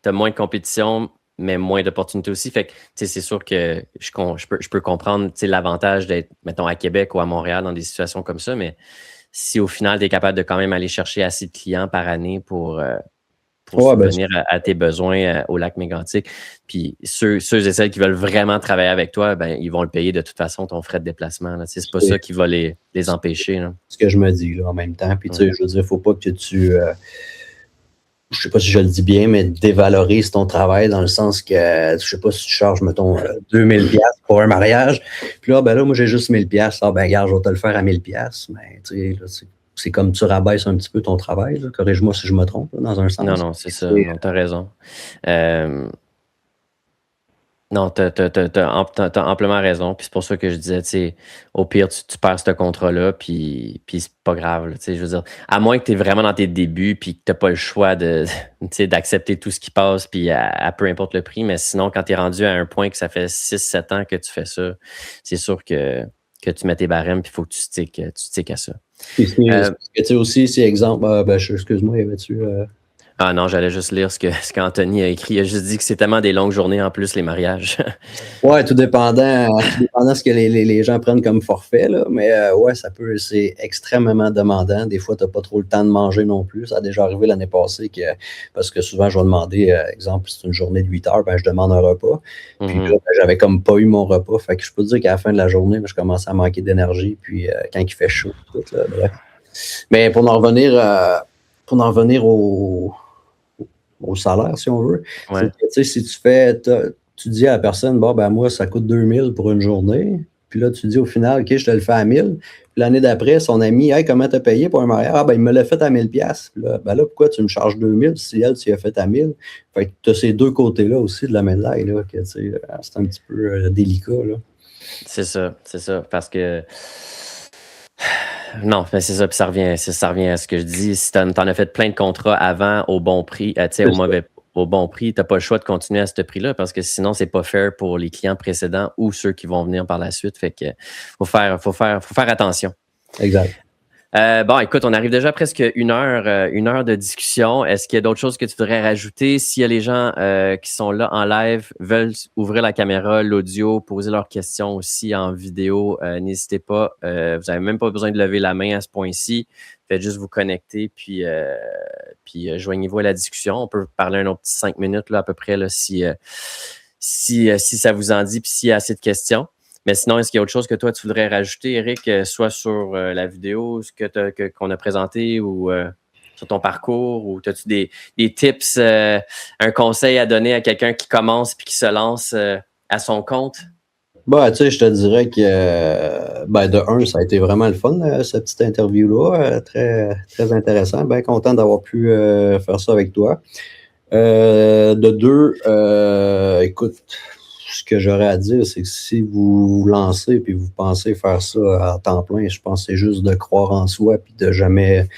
tu as moins de compétition, mais moins d'opportunités aussi. Fait que c'est sûr que je peux comprendre l'avantage d'être, mettons, à Québec ou à Montréal dans des situations comme ça, mais si au final, tu es capable de quand même aller chercher assez de clients par année pour subvenir à tes besoins au lac Mégantic, puis ceux et celles qui veulent vraiment travailler avec toi, ben ils vont le payer de toute façon, ton frais de déplacement. Là. C'est pas ça qui va les empêcher. Là. C'est ce que je me dis là, en même temps. Puis tu sais, je veux dire, il ne faut pas que tu... je sais pas si je le dis bien, mais dévalorises ton travail dans le sens que, je sais pas si tu charges, mettons, 2000$ pour un mariage. Puis là, ben là, moi, j'ai juste 1000$. Ah, ben, regarde, je vais te le faire à 1000$. Mais, tu sais, là, c'est comme tu rabaisses un petit peu ton travail. Là. Corrige-moi si je me trompe, là, dans un sens. Non, c'est ça. Non, t'as raison. Non, t'as amplement raison. Puis c'est pour ça que je disais, tu sais, au pire, tu perds ce contrat-là, puis c'est pas grave. Tu sais, je veux dire, à moins que tu es vraiment dans tes débuts, puis que tu n'as pas le choix d'accepter tout ce qui passe, puis à peu importe le prix. Mais sinon, quand tu es rendu à un point que ça fait 6-7 ans que tu fais ça, c'est sûr que tu mets tes barèmes, puis il faut que tu sticks à ça. Puis, tu sais aussi, c'est exemple, excuse-moi, y avait-tu... Ah non, j'allais juste lire ce qu'Anthony a écrit. Il a juste dit que c'est tellement des longues journées en plus, les mariages. Ouais, tout dépendant ce que les gens prennent comme forfait, là. Mais ouais, c'est extrêmement demandant. Des fois, tu n'as pas trop le temps de manger non plus. Ça a déjà arrivé l'année passée parce que souvent, je vais demander, exemple, si c'est une journée de 8 heures, ben, je demande un repas. Puis là, ben, j'avais comme pas eu mon repas. Fait que je peux te dire qu'à la fin de la journée, je commençais à manquer d'énergie. Puis quand il fait chaud, tout, là, bref. Mais pour en revenir au salaire, si on veut. Ouais. C'est que, si tu dis à la personne, bon, ben moi, ça coûte 2000 pour une journée. Puis là, tu dis au final, OK, je te le fais à 1000. Puis l'année d'après, son ami, hey, comment t'as payé pour un mariage? Ah, ben, il me l'a fait à 1000$. Puis là, ben là, pourquoi tu me charges 2000 si elle, tu l'as fait à 1000? Fait que tu as ces deux côtés-là aussi de la médaille, là, que, c'est un petit peu délicat, là. C'est ça. Parce que. Non, mais c'est ça, puis ça revient à ce que je dis. Si t'en as fait plein de contrats avant au bon prix, au bon prix, t'as pas le choix de continuer à ce prix-là parce que sinon, c'est pas fair pour les clients précédents ou ceux qui vont venir par la suite. Fait que faut faire attention. Exact. Bon, écoute, on arrive déjà à presque une heure de discussion. Est-ce qu'il y a d'autres choses que tu voudrais rajouter? S'il y a les gens qui sont là en live, veulent ouvrir la caméra, l'audio, poser leurs questions aussi en vidéo, n'hésitez pas. Vous n'avez même pas besoin de lever la main à ce point-ci. Faites juste vous connecter, puis joignez-vous à la discussion. On peut parler un autre petit 5 minutes là, à peu près là, si ça vous en dit, puis s'il y a assez de questions. Mais sinon, est-ce qu'il y a autre chose que toi, tu voudrais rajouter, Eric, soit sur la vidéo qu'on a présenté ou sur ton parcours, ou as-tu des tips, un conseil à donner à quelqu'un qui commence puis qui se lance à son compte? Bah, tu sais, je te dirais que, de un, ça a été vraiment le fun, cette petite interview-là, très, très intéressant. Bien content d'avoir pu faire ça avec toi. De deux, écoute, ce que j'aurais à dire, c'est que si vous vous lancez et vous pensez faire ça à temps plein, je pense que c'est juste de croire en soi et de jamais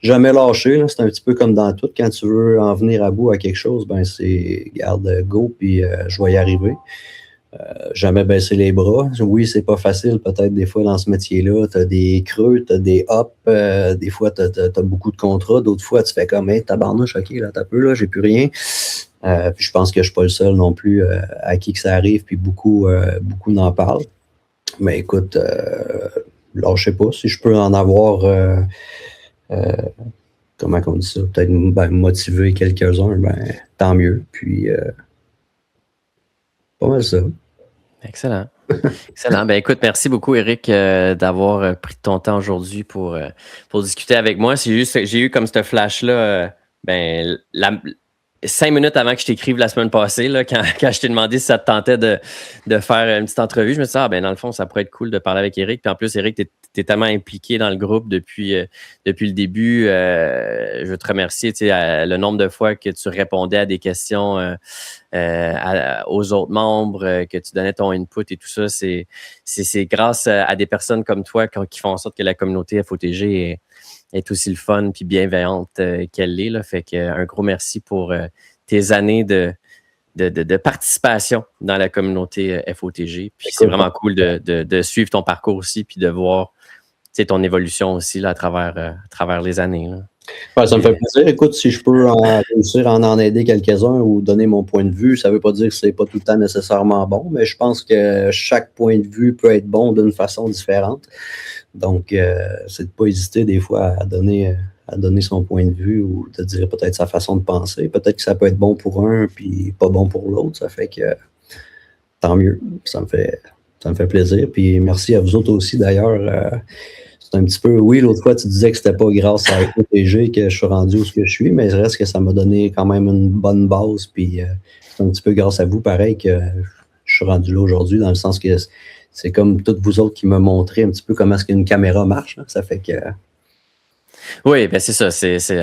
lâcher. Là. C'est un petit peu comme dans tout. Quand tu veux en venir à bout à quelque chose, ben c'est garde go puis je vais y arriver. Jamais baisser les bras. Oui, c'est pas facile peut-être des fois dans ce métier-là. Tu as des creux, tu as des ups, des fois tu as beaucoup de contrats, d'autres fois tu fais comme hey, tabarnouche, ok, là, t'as peu, là, j'ai plus rien. Puis je pense que je suis pas le seul non plus à qui que ça arrive, puis beaucoup n'en parlent. Mais écoute, là, je sais pas si je peux en avoir comment on dit ça, peut-être motiver quelques-uns, tant mieux. Puis pas mal ça. Excellent. Excellent. Ben écoute, merci beaucoup, Éric, d'avoir pris ton temps aujourd'hui pour discuter avec moi. J'ai eu comme ce flash-là, 5 minutes avant que je t'écrive la semaine passée, là, quand je t'ai demandé si ça te tentait de faire une petite entrevue, je me suis dit, dans le fond, ça pourrait être cool de parler avec Éric. Puis en plus, Éric, t'es tellement impliqué dans le groupe depuis le début. Je veux te remercier, le nombre de fois que tu répondais à des questions aux autres membres, que tu donnais ton input et tout ça. C'est grâce à des personnes comme toi qui font en sorte que la communauté FOTG est aussi le fun puis bienveillante qu'elle est. Là. Fait que un gros merci pour tes années de participation dans la communauté FOTG. Puis c'est vraiment cool de suivre ton parcours aussi puis de voir ton évolution aussi là, à travers les années. Là. Ouais, ça me fait plaisir. Écoute, si je peux réussir à en aider quelques-uns ou donner mon point de vue, ça ne veut pas dire que c'est pas tout le temps nécessairement bon, mais je pense que chaque point de vue peut être bon d'une façon différente. Donc, c'est de ne pas hésiter des fois à donner son point de vue ou de dire peut-être sa façon de penser. Peut-être que ça peut être bon pour un puis pas bon pour l'autre. Ça fait que tant mieux. Ça me fait plaisir. Puis merci à vous autres aussi d'ailleurs. C'est un petit peu, oui, l'autre fois, tu disais que c'était pas grâce à FOTG que je suis rendu où je suis, mais il reste que ça m'a donné quand même une bonne base. Puis c'est un petit peu grâce à vous, pareil, que je suis rendu là aujourd'hui, dans le sens que c'est comme toutes vous autres qui me montrez un petit peu comment est-ce qu'une caméra marche. Hein. Ça fait que... Oui, ben c'est ça.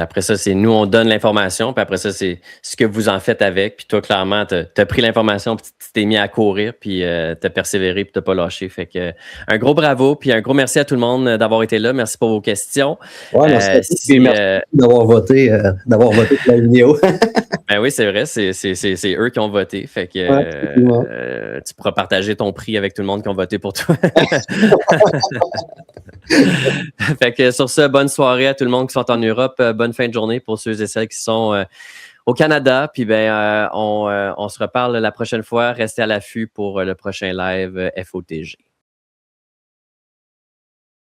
Après ça, c'est nous, on donne l'information, puis après ça, c'est ce que vous en faites avec. Puis toi, clairement, tu as pris l'information, puis tu t'es mis à courir, puis tu as persévéré, puis tu n'as pas lâché. Fait que un gros bravo, puis un gros merci à tout le monde d'avoir été là. Merci pour vos questions. Ouais, merci, merci d'avoir voté pour la vidéo. Ben oui, c'est vrai, c'est eux qui ont voté. Fait que tu pourras partager ton prix avec tout le monde qui ont voté pour toi. Fait que sur ce, bonne soirée à tout le monde qui sont en Europe. Bonne fin de journée pour ceux et celles qui sont au Canada. Puis on se reparle la prochaine fois. Restez à l'affût pour le prochain live FOTG.